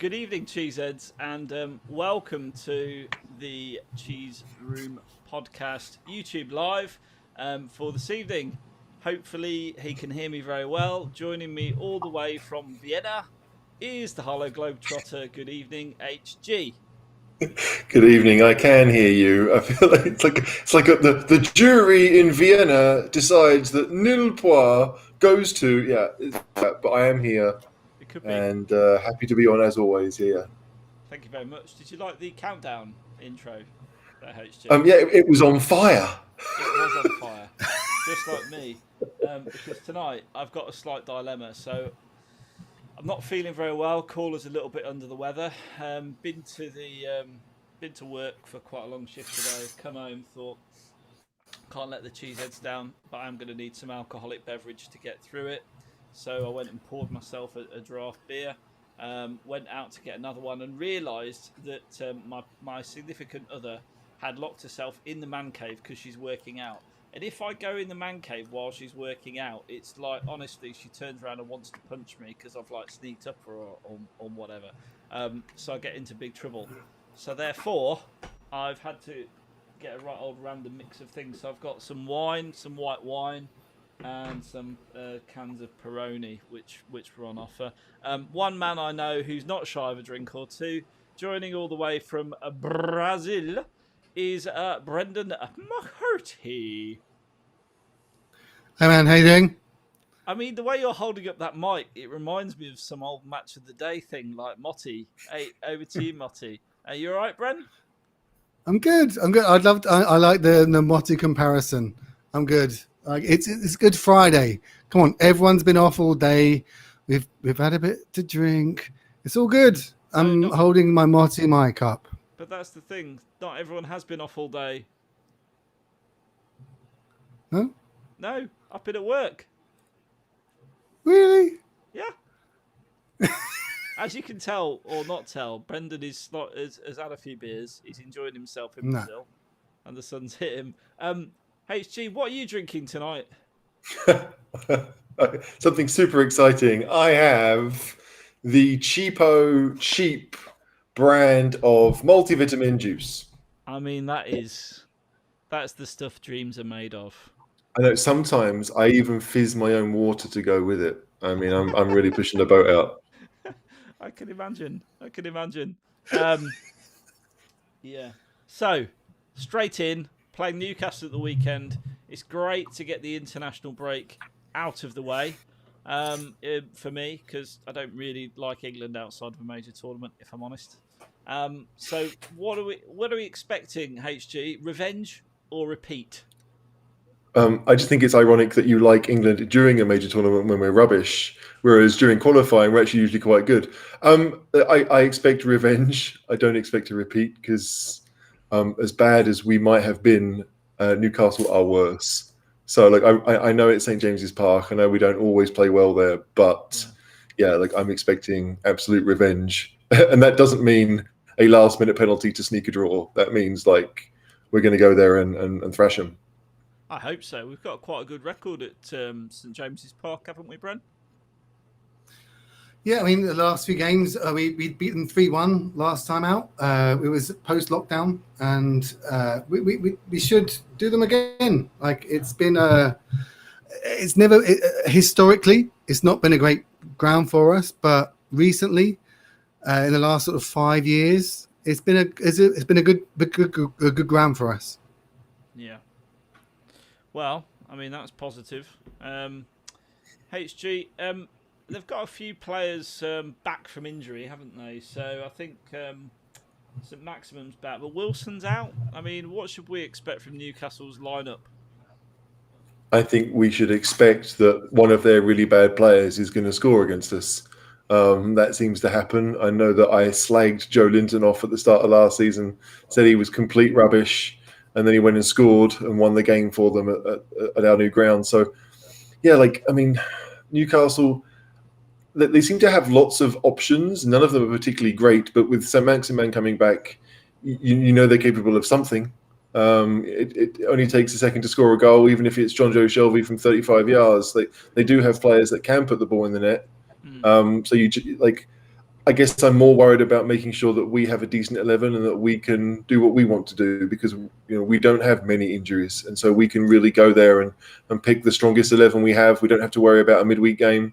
Good evening, Cheeseheads, and welcome to the Cheese Room Podcast YouTube Live for this evening. Hopefully, he can hear me very well. Joining me all the way from Vienna is the Hollow Globetrotter. Good evening, HG. Good evening. I can hear you. I feel like it's like the jury in Vienna decides that nil point goes to but I am here It could be. and happy to be on as always here. Thank you very much. Did you like the countdown intro there, HG? It was on fire. It was on fire, just like me. Because tonight I've got a slight dilemma. So I'm not feeling very well. Caller's a little bit under the weather. Been to work for quite a long shift today. Come home, thought can't let the cheeseheads down, but I'm going to need some alcoholic beverage to get through it. So I went and poured myself a draft beer. Went out to get another one and realised that my significant other had locked herself in the man cave because she's working out. And if I go in the man cave while she's working out, it's like, honestly, she turns around and wants to punch me because I've like sneaked up her or whatever. So I get into big trouble. So therefore, I've had to get a right old random mix of things. So I've got some wine, some white wine, and some cans of Peroni, which were on offer. One man I know who's not shy of a drink or two, joining all the way from Brazil, is Brendan McCurty. Hey man, how you doing? I mean, the way you're holding up that mic, it reminds me of some old match of the day thing, like Motti. Hey, over to you, Motti. Are you all right, Bren? I'm good. I like the Motti comparison. I'm good. Like it's Good Friday. Come on, everyone's been off all day. We've had a bit to drink. It's all good. I'm holding my Motti mic up. But that's the thing. Not everyone has been off all day. No? No, I've been at work. Really? Yeah. As you can tell or not tell, Brendan has had a few beers. He's enjoying himself in Brazil, and the sun's hit him. HG, what are you drinking tonight? Something super exciting. I have the cheap brand of multivitamin juice. I mean, that's the stuff dreams are made of. I know sometimes I even fizz my own water to go with it. I mean, I'm really pushing the boat out. I can imagine. Yeah. So, straight in, playing Newcastle at the weekend. It's great to get the international break out of the way for me, because I don't really like England outside of a major tournament, if I'm honest. So, what are we expecting, HG? Revenge or repeat? I just think it's ironic that you like England during a major tournament when we're rubbish, whereas during qualifying we're actually usually quite good. I expect revenge. I don't expect a repeat because as bad as we might have been, Newcastle are worse. So like I know it's St James's Park. I know we don't always play well there, but like I'm expecting absolute revenge, and that doesn't mean a last-minute penalty to sneak a draw. That means like we're going to go there and thrash them. I hope so. We've got quite a good record at St James's Park, haven't we, Bren? Yeah, I mean, the last few games, we'd beaten 3-1 last time out. It was post-lockdown, and we should do them again. Like, historically, it's not been a great ground for us, but recently, in the last sort of 5 years, it's been a good ground for us. Yeah. Well, I mean, that's positive. HG, they've got a few players back from injury, haven't they? So I think St Maximum's back, but Wilson's out. I mean, what should we expect from Newcastle's lineup? I think we should expect that one of their really bad players is going to score against us. That seems to happen. I know that I slagged Joe Linton off at the start of last season, said he was complete rubbish, and then he went and scored and won the game for them at our new ground. So, yeah, like, I mean, Newcastle, they seem to have lots of options. None of them are particularly great, but with St Maximin coming back, you know they're capable of something. It only takes a second to score a goal, even if it's John Joe Shelby from 35 yards. They do have players that can put the ball in the net. So I guess I'm more worried about making sure that we have a decent 11 and that we can do what we want to do, because we don't have many injuries, and so we can really go there and pick the strongest 11 we have. We don't have to worry about a midweek game.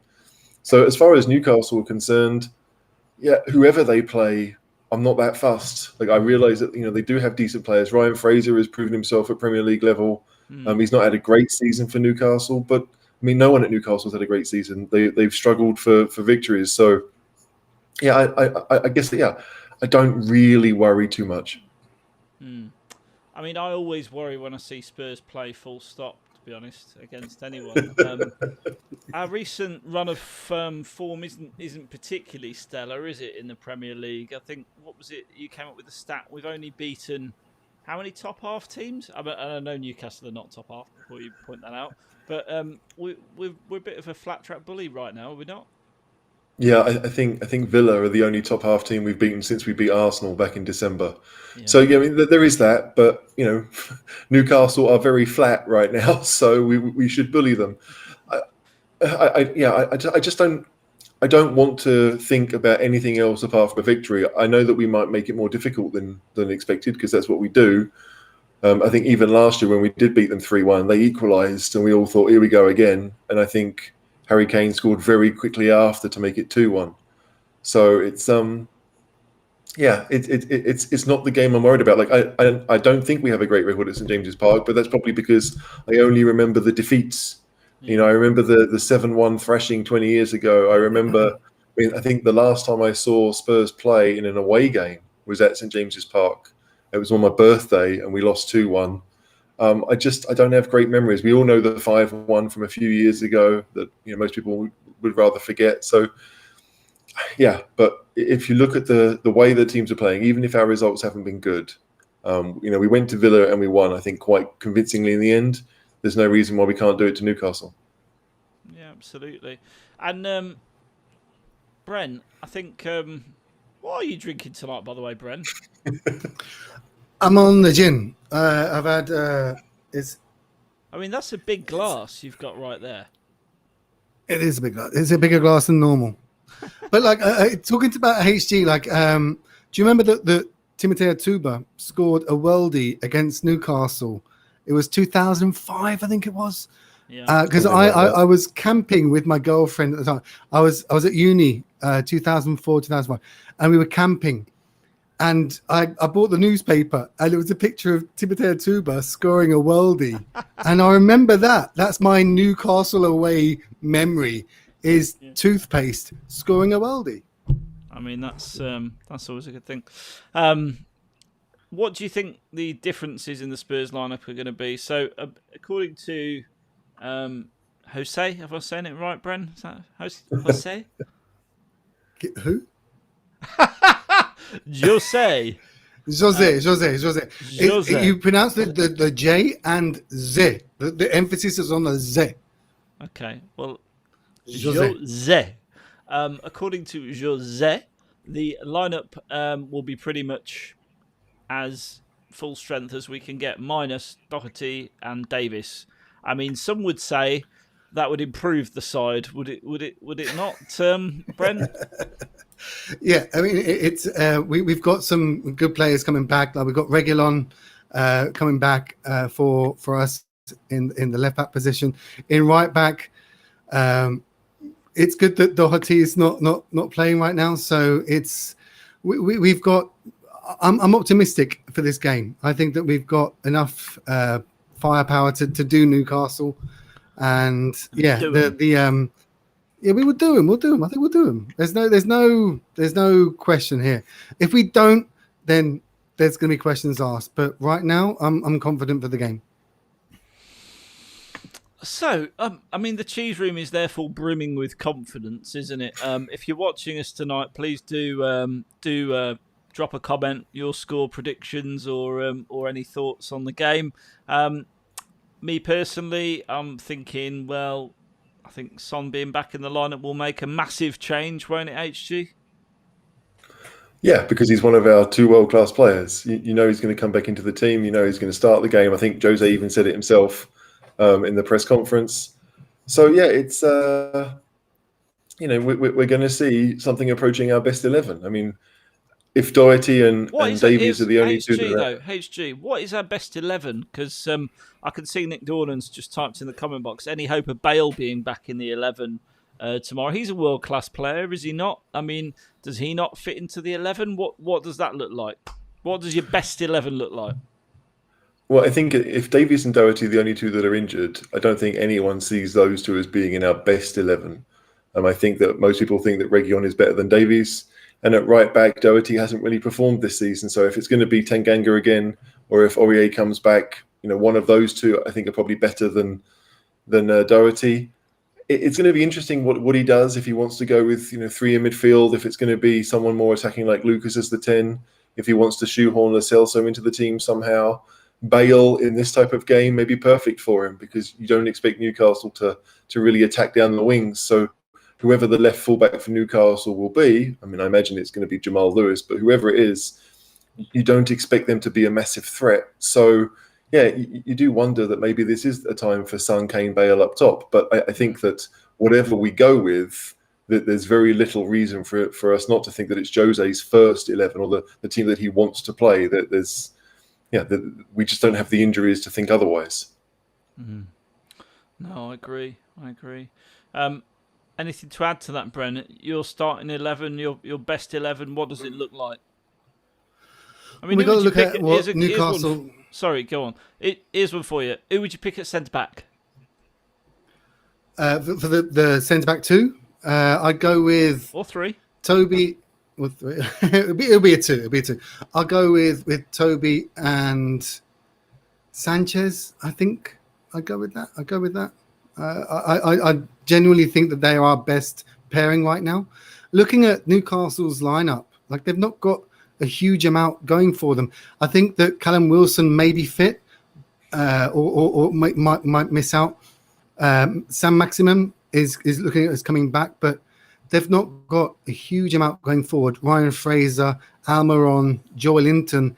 So as far as Newcastle are concerned, yeah, whoever they play, I'm not that fussed. Like, I realise that they do have decent players. Ryan Fraser has proven himself at Premier League level. He's not had a great season for Newcastle, but I mean, no one at Newcastle's had a great season. They've struggled for victories. So yeah, I guess I don't really worry too much. I mean, I always worry when I see Spurs play, full stop, to be honest, against anyone. Our recent run of form isn't particularly stellar, is it, in the Premier League? I think, what was it, you came up with the stat, we've only beaten how many top half teams? I know Newcastle are not top half, before you point that out, but we're a bit of a flat track bully right now, are we not? Yeah, I think Villa are the only top half team we've beaten since we beat Arsenal back in December. Yeah. So yeah, I mean, there is that, but Newcastle are very flat right now, so we should bully them. I just don't. I don't want to think about anything else apart from a victory. I know that we might make it more difficult than expected, because that's what we do. I think even last year when we did beat them 3-1, they equalised, and we all thought, here we go again. And I think Harry Kane scored very quickly after to make it 2-1. So it's it's not the game I'm worried about. Like, I don't think we have a great record at St James's Park, but that's probably because I only remember the defeats. I remember the 7-1 thrashing 20 years ago. I remember, I think the last time I saw Spurs play in an away game was at St James's Park. It was on my birthday and we lost 2-1. I don't have great memories. We all know the 5-1 from a few years ago that most people would rather forget. So yeah, but if you look at the way the teams are playing, even if our results haven't been good, we went to Villa and we won, I think, quite convincingly in the end. There's no reason why we can't do it to Newcastle. Yeah, absolutely. And Bren, I think, what are you drinking tonight, by the way, Bren? I'm on the gin. I've had I mean, that's a big glass you've got right there. It is a big glass. It's a bigger glass than normal. But like talking about HG, like do you remember that Timothée Tuba scored a worldie against Newcastle? It was 2005, I think it was. Yeah. Because I was camping with my girlfriend at the time. I was at uni, 2004, 2005, and we were camping. And I bought the newspaper, and it was a picture of Timothée Tuba scoring a worldie. And I remember that. That's my Newcastle away memory, is toothpaste scoring a worldie. I mean, that's always a good thing. What do you think the differences in the Spurs lineup are going to be? So, according to Jose, have I saying it right, Bren? Is that Jose? Who? Jose. You pronounce the J and Z. The emphasis is on the Z. Okay, well, Jose. According to Jose, the lineup will be pretty much as full strength as we can get, minus Doherty and Davis. I mean, some would say that would improve the side. Would it not, Bren? Yeah, I mean, it's we've got some good players coming back. Like, we've got Reguilon coming back for us in the left back position. In right back, it's good that Doherty is not playing right now. So we've got. I'm optimistic for this game. I think that we've got enough firepower to do Newcastle, and we will do them. We'll do them. I think we'll do them. There's no question here. If we don't, then there's going to be questions asked. But right now, I'm confident for the game. So, I mean, the cheese room is therefore brimming with confidence, isn't it? If you're watching us tonight, please do drop a comment, your score predictions, or any thoughts on the game. Me personally, I'm thinking, well, I think Son being back in the lineup will make a massive change, won't it, HG? Yeah, because he's one of our two world-class players. You know he's going to come back into the team. You know he's going to start the game. I think Jose even said it himself in the press conference. So yeah, it's we're going to see something approaching our best 11. I mean, if Doherty and Davies are the only two that are... HG, what is our best 11? Because I can see Nick Dornan's just typed in the comment box, any hope of Bale being back in the 11 tomorrow? He's a world-class player, is he not? I mean, does he not fit into the 11? What does that look like? What does your best 11 look like? Well, I think if Davies and Doherty are the only two that are injured, I don't think anyone sees those two as being in our best 11. I think that most people think that Reguilon is better than Davies. And at right back, Doherty hasn't really performed this season. So if it's going to be Tanganga again, or if Aurier comes back, one of those two I think are probably better than Doherty. It's going to be interesting what he does if he wants to go with three in midfield. If it's going to be someone more attacking like Lucas as the 10, if he wants to shoehorn Lo Celso into the team somehow. Bale in this type of game may be perfect for him because you don't expect Newcastle to really attack down the wings. So whoever the left fullback for Newcastle will be, I mean, I imagine it's going to be Jamal Lewis, but whoever it is, you don't expect them to be a massive threat. So, yeah, you do wonder that maybe this is a time for Son, Kane, Bale up top. But I think that whatever we go with, that there's very little reason for us not to think that it's Jose's first 11 or the team that he wants to play. That there's, we just don't have the injuries to think otherwise. Mm-hmm. No, I agree. Anything to add to that, Bren? Your starting 11, your best 11, what does it look like? I mean, we've got to look at what Newcastle... Sorry, go on. Here's one for you. Who would you pick at centre-back? For the centre-back two, I'd go with... Or three. Toby... It'll be a two. I'll go with Toby and Sanchez, I think. I'll go with that. I genuinely think that they are our best pairing right now. Looking at Newcastle's lineup, like they've not got a huge amount going for them. I think that Callum Wilson may be fit or might miss out. Sam Maximum is looking at us coming back, but they've not got a huge amount going forward. Ryan Fraser, Almiron, Joel Linton,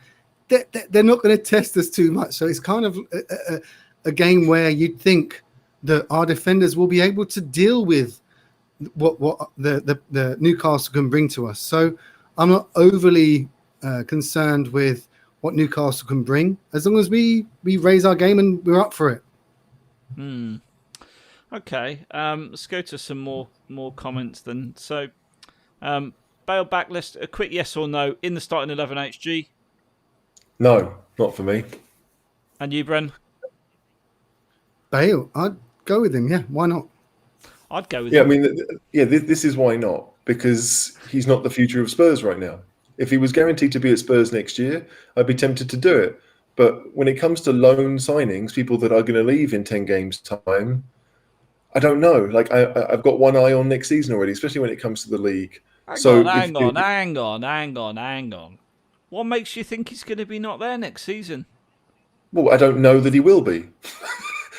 they're not going to test us too much. So it's kind of a game where you'd think that our defenders will be able to deal with what the Newcastle can bring to us. So I'm not overly concerned with what Newcastle can bring, as long as we raise our game and we're up for it. Okay, let's go to some more comments then. So, Bale backlist, a quick yes or no in the starting 11 HG? No, not for me. And you, Bren? Bale, I'd go with him, yeah, why not? I'd go with him. I mean, this is why not, because he's not the future of Spurs right now. If he was guaranteed to be at Spurs next year, I'd be tempted to do it. But when it comes to loan signings, people that are going to leave in 10 games' time, I don't know. Like, I've got one eye on next season already, especially when it comes to the league. Hang on. What makes you think he's going to be not there next season? Well, I don't know that he will be.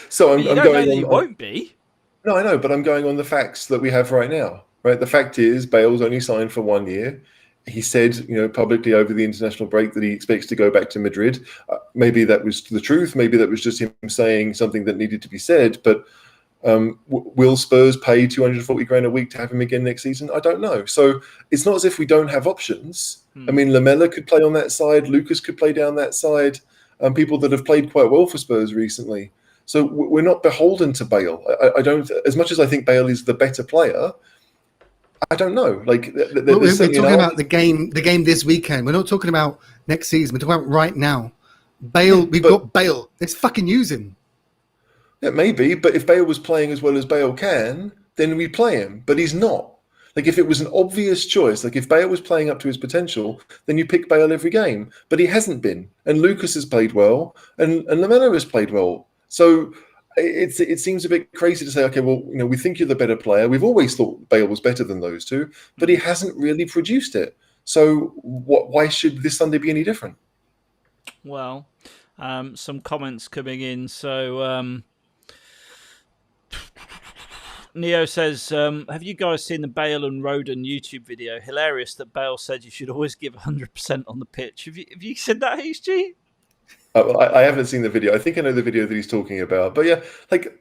So I'm don't going know that on. he won't be. No, I know, but I'm going on the facts that we have right now. Right, the fact is, Bale's only signed for 1 year. He said, publicly over the international break that he expects to go back to Madrid. Maybe that was the truth. Maybe that was just him saying something that needed to be said. But will Spurs pay 240 grand a week to have him again next season? I don't know. So it's not as if we don't have options. I mean, Lamella could play on that side. Lucas could play down that side. People that have played quite well for Spurs recently. So we're not beholden to Bale. I don't, as much as I think Bale is the better player, I don't know. Like, we're talking about the game this weekend. We're not talking about next season. We're talking about right now. Bale, we've got Bale. Let's fucking use him. Yeah, maybe. But if Bale was playing as well as Bale can, then we play him. But he's not. Like, if it was an obvious choice, like if Bale was playing up to his potential, then you pick Bale every game. But he hasn't been. And Lucas has played well. And Lamella has played well. So it seems a bit crazy to say, okay, well, we think you're the better player. We've always thought Bale was better than those two, but he hasn't really produced it. So why should this Sunday be any different? Well, some comments coming in. So Neo says, have you guys seen the Bale and Roden YouTube video? Hilarious that Bale said you should always give 100% on the pitch. Have you said that, HG? I haven't seen the video. I think I know the video that he's talking about. But yeah, like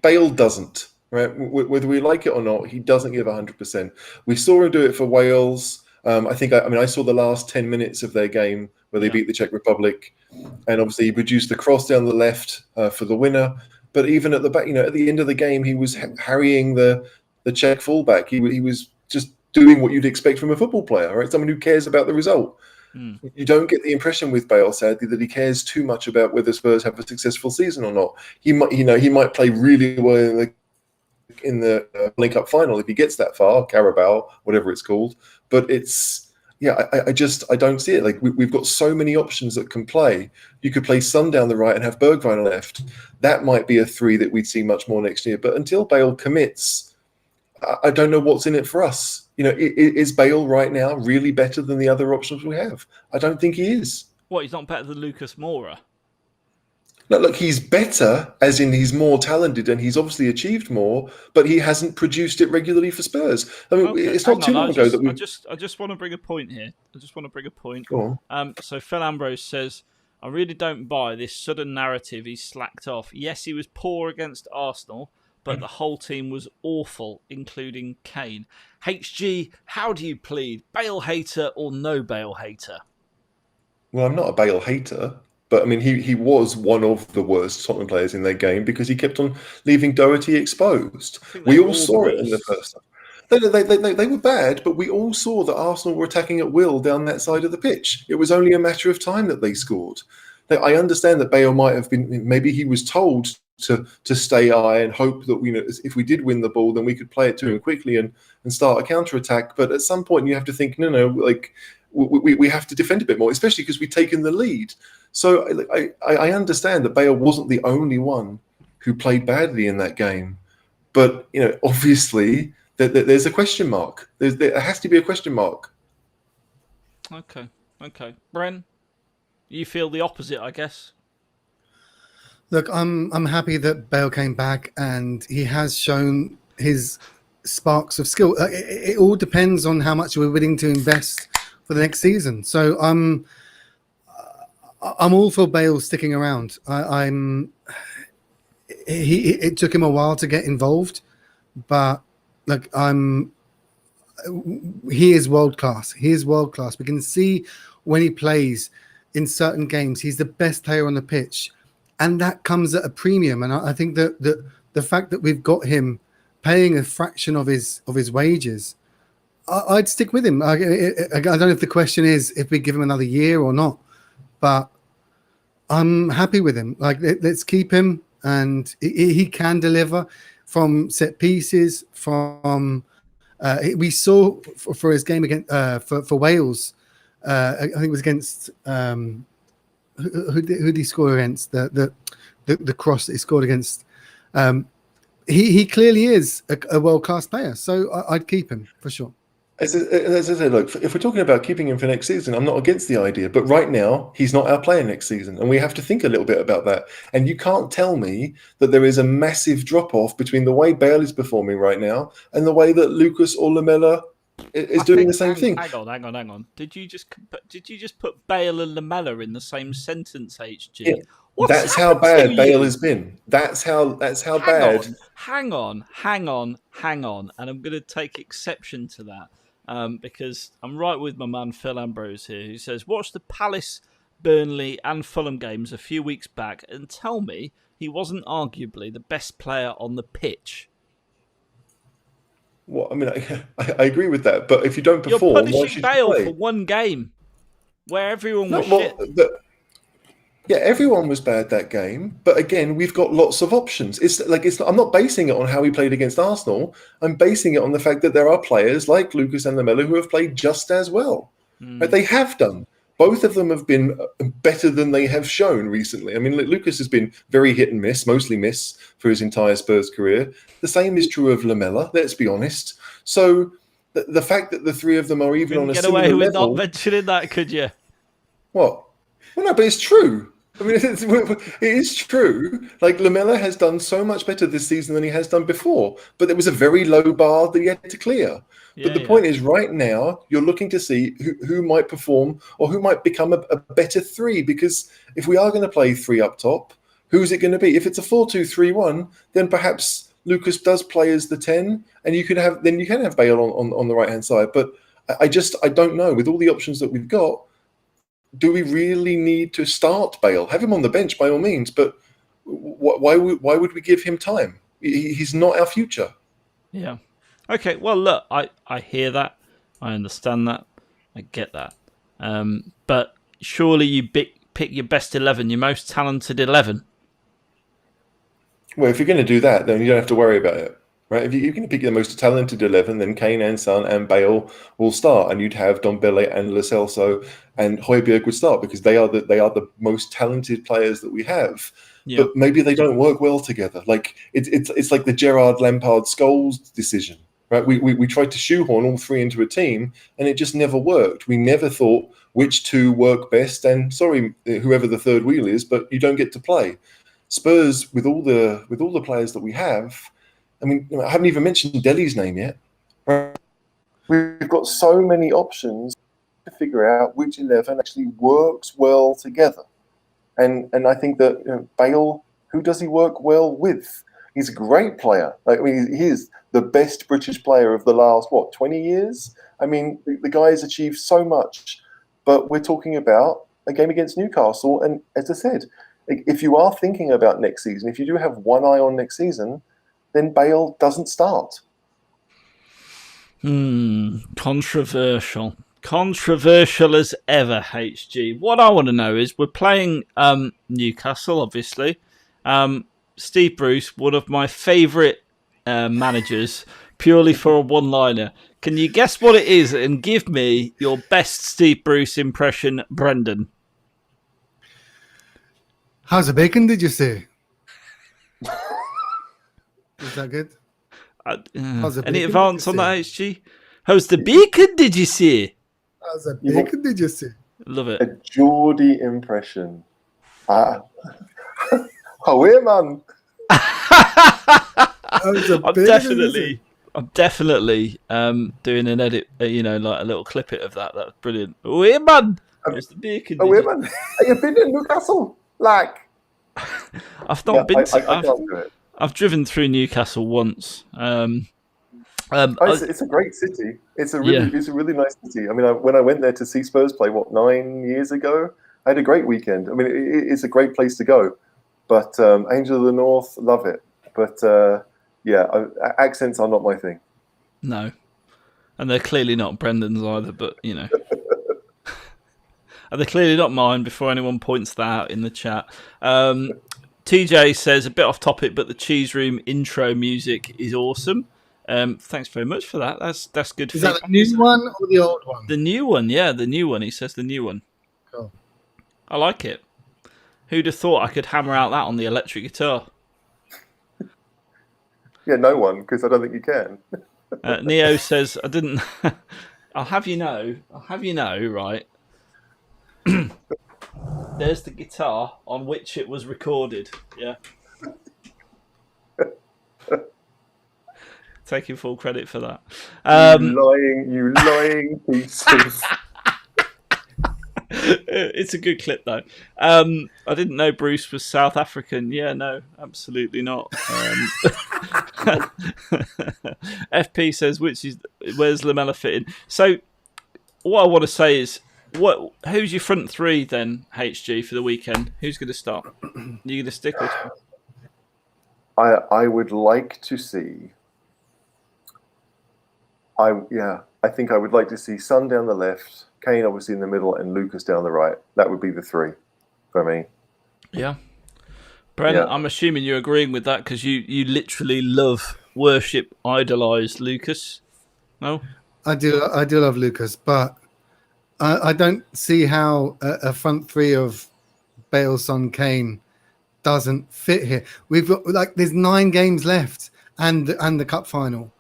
Bale doesn't, right? Whether we like it or not, he doesn't give 100%. We saw him do it for Wales. I saw the last 10 minutes of their game where they beat the Czech Republic, and obviously he produced the cross down the left for the winner. But even at the back, at the end of the game, he was harrying the Czech fullback. He was just doing what you'd expect from a football player, right? Someone who cares about the result. You don't get the impression with Bale, sadly, that he cares too much about whether Spurs have a successful season or not. He might play really well in the Link Up final if he gets that far, Carabao, whatever it's called. But I don't see it. Like we've got so many options that can play. You could play Son down the right and have Bergwijn on left. That might be a 3 that we'd see much more next year. But until Bale commits, I don't know what's in it for us. Is Bale right now really better than the other options we have? I don't think he is. What, he's not better than Lucas Moura? No, look, he's better, as in he's more talented and he's obviously achieved more, but he hasn't produced it regularly for Spurs. I mean, it's not too long ago that we. I just want to bring a point here. Go on. So Phil Ambrose says, I really don't buy this sudden narrative he's slacked off. Yes, he was poor against Arsenal, but the whole team was awful, including Kane. HG, how do you plead? Bale hater or no Bale hater? Well, I'm not a Bale hater, but I mean, he was one of the worst Tottenham players in their game because he kept on leaving Doherty exposed. We all saw it in the first half. They were bad, but we all saw that Arsenal were attacking at will down that side of the pitch. It was only a matter of time that they scored. I understand that Bale might have been, maybe he was told to stay high and hope that if we did win the ball, then we could play it to him quickly and start a counter attack. But at some point, you have to think, we have to defend a bit more, especially because we've taken the lead. So I understand that Bale wasn't the only one who played badly in that game, but obviously there's a question mark. There has to be a question mark. Okay. Bren, you feel the opposite, I guess. Look, I'm happy that Bale came back and he has shown his sparks of skill. It all depends on how much we're willing to invest for the next season. So I'm all for Bale sticking around. It took him a while to get involved, but look, he is world class. He is world class. We can see when he plays in certain games, he's the best player on the pitch. And that comes at a premium. And I think that the fact that we've got him paying a fraction of his wages, I'd stick with him. I don't know if the question is if we give him another year or not, but I'm happy with him. Let's keep him, and he can deliver from set pieces. From we saw for his game against for Wales. I think it was against. Who did he score against? The cross that he scored against. He clearly is a world-class player, so I'd keep him for sure. As I said, look, if we're talking about keeping him for next season, I'm not against the idea, but right now he's not our player next season, and we have to think a little bit about that. And you can't tell me that there is a massive drop-off between the way Bale is performing right now and the way that Lucas or Lamela is doing the same thing. Hang on. Did you just put Bale and Lamela in the same sentence, HG? Yeah. That's how bad Bale has been. That's how bad. Hang on. And I'm going to take exception to that because I'm right with my man Phil Ambrose here, who says, watch the Palace, Burnley and Fulham games a few weeks back and tell me he wasn't arguably the best player on the pitch. Well, I mean, I agree with that, but if you don't perform, you're punishing Bale for one game where everyone was shit. Yeah, everyone was bad that game, but again, we've got lots of options. I'm not basing it on how he played against Arsenal. I'm basing it on the fact that there are players like Lucas and Lamela who have played just as well. Right? They have done. Both of them have been better than they have shown recently. I mean, Lucas has been very hit and miss, mostly miss for his entire Spurs career. The same is true of Lamela, let's be honest. So the fact that the three of them are even on a similar level... Get away with not mentioning that, could you? What? Well, no, but it's true. I mean, it is true. Like, Lamela has done so much better this season than he has done before, but there was a very low bar that he had to clear. But the point is, right now, you're looking to see who might perform or who might become a better three, because if we are going to play three up top, who's it going to be? If it's a 4-2-3-1, then perhaps Lucas does play as the 10, and you can have Bale on the right hand side. But I don't know, with all the options that we've got, do we really need to start Bale? Have him on the bench by all means, but why would we give him time? He's not our future. Yeah. Okay. Well, look, I hear that, I understand that, I get that. But surely you pick your best 11, your most talented 11. Well, if you're going to do that, then you don't have to worry about it, right? If you're going to pick the most talented 11, then Kane and Son and Bale will start, and you'd have Dombele and Lo Celso and Højbjerg would start because they are the most talented players that we have. Yeah. But maybe they don't work well together. Like it's like the Gerrard, Lampard, Scholes decision, right? We tried to shoehorn all three into a team, and it just never worked. We never thought which two work best. And sorry, whoever the third wheel is, but you don't get to play. Spurs, with all the players that we have, I mean, I haven't even mentioned Dele's name yet. We've got so many options to figure out which 11 actually works well together. And I think that Bale, who does he work well with? He's a great player. Like, I mean, he is the best British player of the last 20 years. I mean, the guy has achieved so much, but we're talking about a game against Newcastle. And as I said, if you are thinking about next season, if you do have one eye on next season, then Bale doesn't start. Controversial. Controversial as ever, HG. What I want to know is, we're playing Newcastle, obviously. Steve Bruce, one of my favourite managers, purely for a one-liner. Can you guess what it is and give me your best Steve Bruce impression, Brendan? How's the bacon, did you say? Is that good? Any advance on that, HG? How's the bacon, did you say? How's the bacon, did you say? Love it. A Geordie impression. Oh, yeah, man. I'm definitely doing an edit, like a little clip it of that. That's brilliant. Oh, yeah, man. How's the bacon? Oh, yeah, man. Have you been in Newcastle? Like, I've not been to. I can't do it. I've driven through Newcastle once. It's a great city. It's a really nice city. I mean, when I went there to see Spurs play, 9 years ago, I had a great weekend. I mean, it's a great place to go. But Angel of the North, love it. But accents are not my thing. No, and they're clearly not Brendan's either. But and they're clearly not mine. Before anyone points that out in the chat. TJ says, a bit off topic, but the Cheese Room intro music is awesome. Thanks very much for that. That's good. Is that the new one or the old one? The new one, yeah, the new one. He says the new one. Cool. I like it. Who'd have thought I could hammer out that on the electric guitar? Yeah, no one, because I don't think you can. Neo says, I didn't... I'll have you know, right? There's the guitar on which it was recorded. Yeah. Taking full credit for that. You lying pieces. It's a good clip, though. I didn't know Bruce was South African. Yeah, no, absolutely not. FP says, where's Lamella fitting? So, what I want to say is, who's your front three then, HG, for the weekend? Who's going to start? Are you going to stick with? I would like to see. I think I would like to see Son down the left, Kane obviously in the middle, and Lucas down the right. That would be the three for me. Yeah. Bren, yeah. I'm assuming you're agreeing with that because you literally love, worship, idolise Lucas. No? I do love Lucas, but I don't see how a front three of Bale, Son, Kane doesn't fit here. We've got there's 9 games left and the cup final.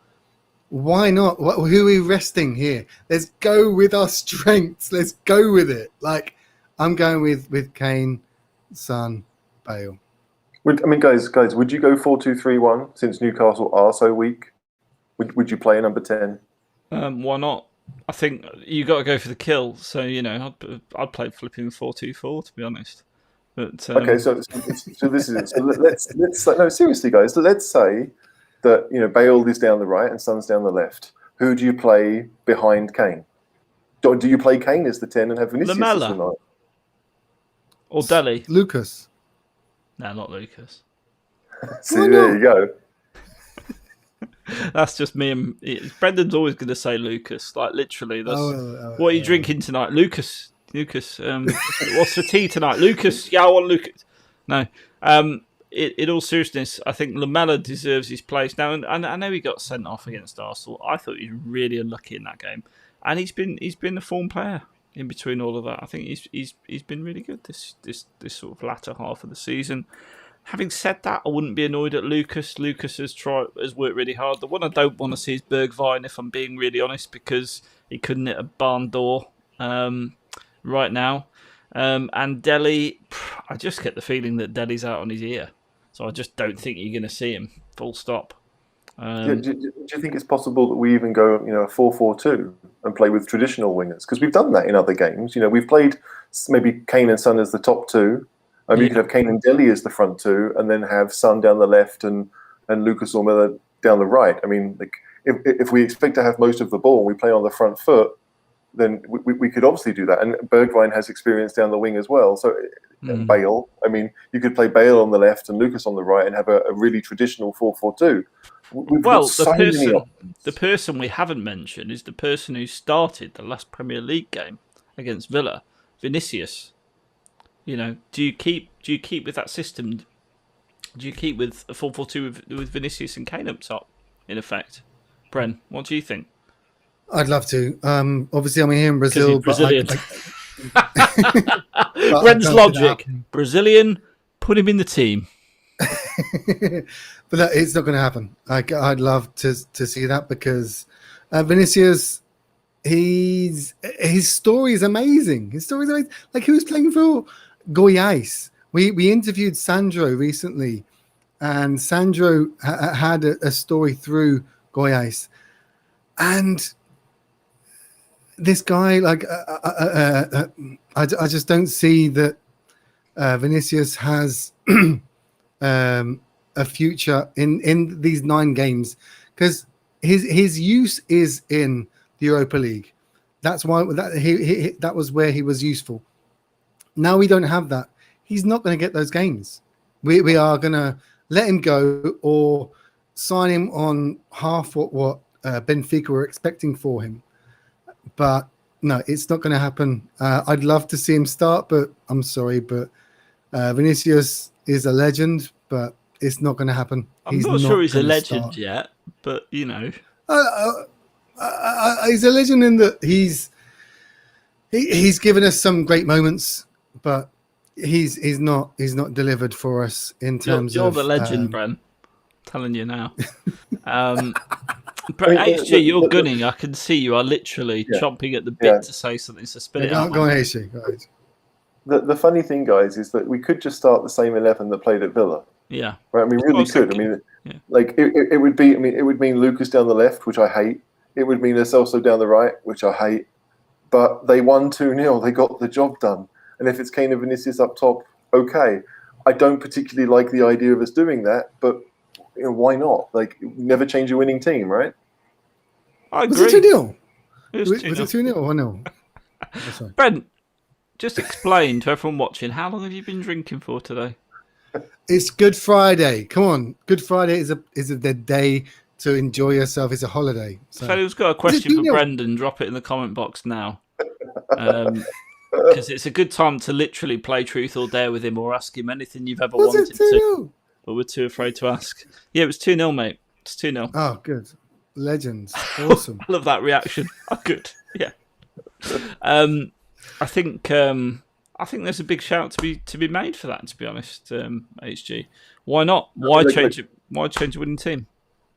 Why not? Who are we resting here? Let's go with our strengths. Let's go with it. I'm going with Kane, Son, Bale. Guys, would you go 4-2-3-1 since Newcastle are so weak? Would you play a number 10? Why not? I think you got to go for the kill. So I'd play flipping 4-2-4 to be honest. But okay, so this is it. So let's no, seriously, guys. Let's say that Bale is down the right and Son's down the left. Who do you play behind Kane? Do you play Kane as the 10 and have Vinicius as the 9? Or Dele? Lucas. No, not Lucas. See, there you go. That's just me and Brendan's always going to say Lucas. Like literally, that's what are you drinking tonight, Lucas? Lucas, what's for tea tonight, Lucas? Yeah, I want Lucas. No, in all seriousness, I think Lamela deserves his place now. And I know he got sent off against Arsenal. I thought he was really unlucky in that game, and he's been a form player in between all of that. I think he's been really good this sort of latter half of the season. Having said that, I wouldn't be annoyed at Lucas. Lucas has worked really hard. The one I don't want to see is Bergwijn, if I'm being really honest, because he couldn't hit a barn door right now. And Dele, I just get the feeling that Dele's out on his ear. So I just don't think you're going to see him, full stop. Do you think it's possible that we even go 4-4-2 and play with traditional wingers? Because we've done that in other games. We've played maybe Kane and Son as the top two. You could have Kane and Dele as the front two, and then have Son down the left and Lucas or Miller down the right. I mean, like if we expect to have most of the ball and we play on the front foot, then we could obviously do that. And Bergwijn has experience down the wing as well. So Bale, I mean, you could play Bale on the left and Lucas on the right and have a really traditional 4-4-2. The person we haven't mentioned is the person who started the last Premier League game against Villa, Vinicius. Do you keep with that system? Do you keep with a 4-4-2 with Vinicius and Kane up top, in effect? Bren, what do you think? I'd love to. Obviously, I'm here in Brazil. Brazilian. Bren's logic. Brazilian, put him in the team. But it's not going to happen. I'd love to see that because Vinicius, his story is amazing. His story is amazing. Like, he was playing for Goiás. We interviewed Sandro recently, and Sandro had a story through Goiás. And this guy, like, I just don't see that Vinicius has a future in these 9 games, because his use is in the Europa League. That's why that was where he was useful. Now we don't have that. He's not going to get those games. We are going to let him go or sign him on half what Benfica were expecting for him. But no, it's not going to happen. I'd love to see him start, but I'm sorry, but Vinicius is a legend, but it's not going to happen. I'm not sure he's a legend yet, but he's a legend in that he's given us some great moments, but he's not delivered for us in terms you're of the legend, Bren. Telling you now. But HG, you're gunning. I can see you are literally chomping at the bit to say something. So spit it out. Go on, HG. Go ahead. The funny thing, guys, is that we could just start the same 11 that played at Villa. Yeah, right. I mean, really could. I mean, like it would be. I mean, it would mean Lucas down the left, which I hate. It would mean Lo Celso down the right, which I hate. But they won 2-0. They got the job done. And if it's Kane and Vinicius up top, okay. I don't particularly like the idea of us doing that, but why not? Like, never change a winning team, right? I agree. Was it 2-0? Was it 2-0 or 1-0? Brent, just explain to everyone watching, how long have you been drinking for today? It's Good Friday. Come on. Good Friday is the day to enjoy yourself. It's a holiday. So. If anyone's got a question for Brendan, drop it in the comment box now. Because it's a good time to literally play Truth or Dare with him or ask him anything you've ever wanted to. But we're too afraid to ask. Yeah, it was 2-0, mate. It's 2-0. Oh, good. Legends. Awesome. I love that reaction. Oh, good. Yeah. I think there's a big shout to be made for that, to be honest, HG. Why not? Why change a winning team?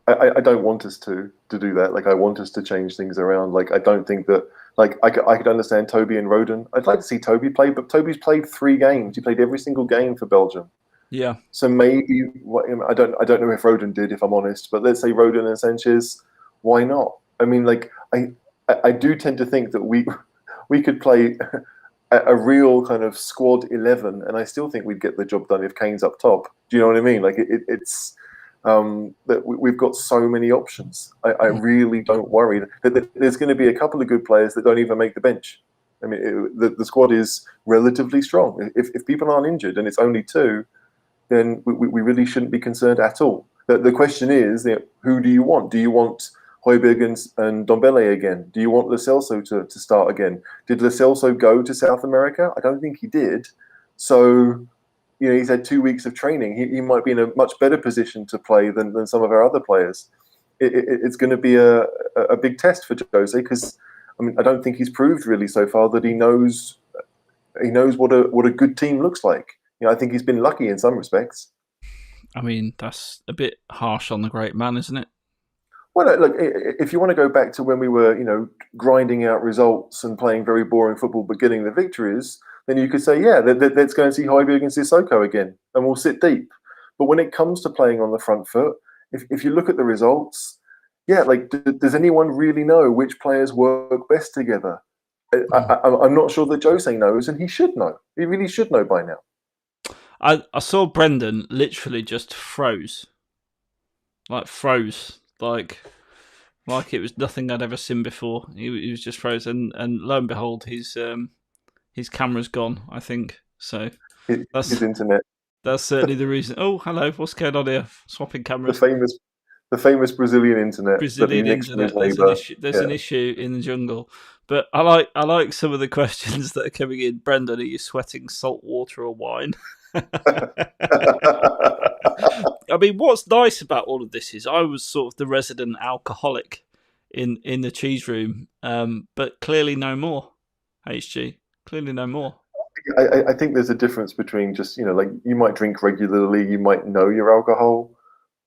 I don't want us to do that. Like, I want us to change things around. Like, I don't think that. Like, I could understand Toby and Rodon. I'd like to see Toby play, but Toby's played 3 games. He played every single game for Belgium. Yeah. So maybe I don't know if Rodon did, if I'm honest. But let's say Rodon and Sanchez. Why not? I mean, like, I do tend to think that we could play a real kind of squad 11, and I still think we'd get the job done if Kane's up top. Do you know what I mean? Like, it's. that we've got so many options. I really don't worry that there's going to be a couple of good players that don't even make the bench. I mean, the squad is relatively strong. If people aren't injured and it's only 2, then we really shouldn't be concerned at all. The question is, who do you want? Do you want Højbjerg and Ndombele again? Do you want Lo Celso to start again? Did Lo Celso go to South America? I don't think he did. So, he's had 2 weeks of training. He might be in a much better position to play than some of our other players. It's going to be a big test for Jose because, I mean, I don't think he's proved really so far that he knows what a good team looks like. I think he's been lucky in some respects. I mean, that's a bit harsh on the great man, isn't it? Well, look, if you want to go back to when we were, grinding out results and playing very boring football but getting the victories, then you could say, yeah, let's go and see Højbjerg and Sissoko again, and we'll sit deep. But when it comes to playing on the front foot, if you look at the results, yeah, like, does anyone really know which players work best together? I'm not sure that Jose knows, and he should know. He really should know by now. I saw Brendan literally just froze. Like it was nothing I'd ever seen before. He was just frozen, and lo and behold, his camera's gone, I think. So that's his internet. That's certainly the reason. Oh, hello, what's going on here? Swapping cameras. The famous Brazilian internet. Brazilian internet. There's an issue in the jungle. But I like some of the questions that are coming in. Brendan, are you sweating salt water or wine? I mean, what's nice about all of this is I was sort of the resident alcoholic in the cheese room, but clearly no more. HG, clearly no more. I think there's a difference between just, like, you might drink regularly, you might know your alcohol,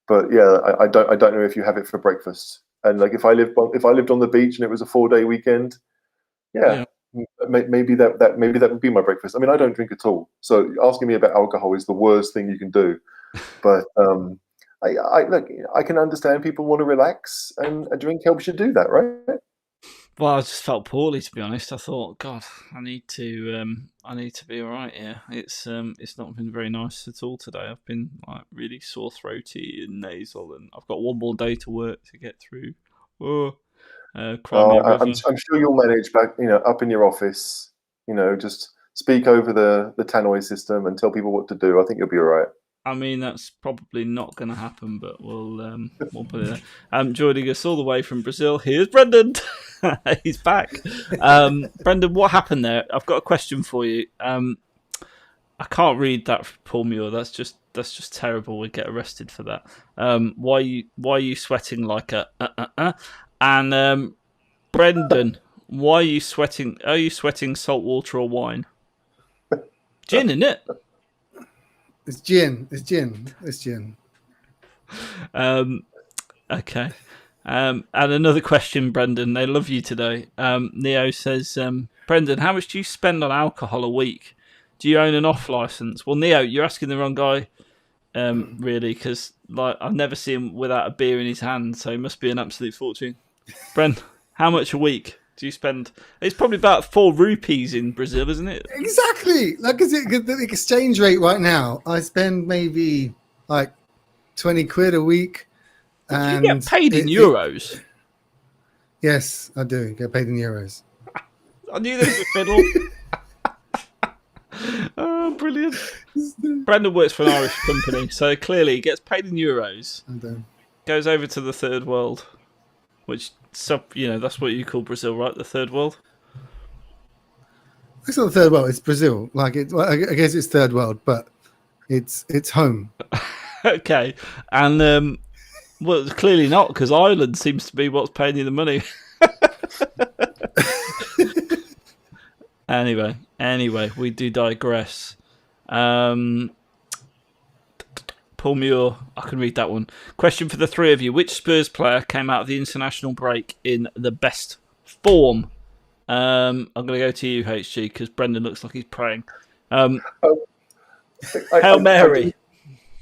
but yeah, I don't know if you have it for breakfast. And like, if I lived on the beach and it was a 4-day weekend, yeah. Maybe that would be my breakfast. I mean, I don't drink at all, so asking me about alcohol is the worst thing you can do. But I can understand people want to relax, and a drink helps you do that, right? Well, I just felt poorly, to be honest. I thought, God, I need to be all right here. It's not been very nice at all today. I've been like really sore throaty and nasal, and I've got one more day to work to get through. I'm sure you'll manage back, up in your office. Just speak over the tannoy system and tell people what to do. I think you'll be all right. I mean, that's probably not going to happen, but we'll put it there. Joining us all the way from Brazil, here's Brendan. He's back. Brendan, what happened there? I've got a question for you. I can't read that for Paul Muir. That's just terrible. We'd get arrested for that. Why are you sweating like a And Brendan, why are you sweating? Are you sweating salt water or wine? Gin, isn't it? It's gin. Okay. And another question, Brendan. They love you today. Neo says, Brendan, how much do you spend on alcohol a week? Do you own an off license? Well, Neo, you're asking the wrong guy, really, because like I've never seen him without a beer in his hand, so it must be an absolute fortune. Bren, how much a week do you spend? It's probably about 4 rupees in Brazil, isn't it? Exactly. Like, the exchange rate right now, I spend maybe like 20 quid a week. And you get paid in euros? Yes, I do get paid in euros. I knew there was a fiddle. Oh, brilliant. Brendan works for an Irish company, so clearly he gets paid in euros. Goes over to the third world, which, that's what you call Brazil, right? The third world? It's not the third world, it's Brazil. I guess it's third world, but it's home. Okay. And, well, clearly not, because Ireland seems to be what's paying you the money. Anyway, we do digress. Paul Muir, I can read that one. Question for the three of you. Which Spurs player came out of the international break in the best form? I'm going to go to you, HG, because Brendan looks like he's praying. Hail Mary.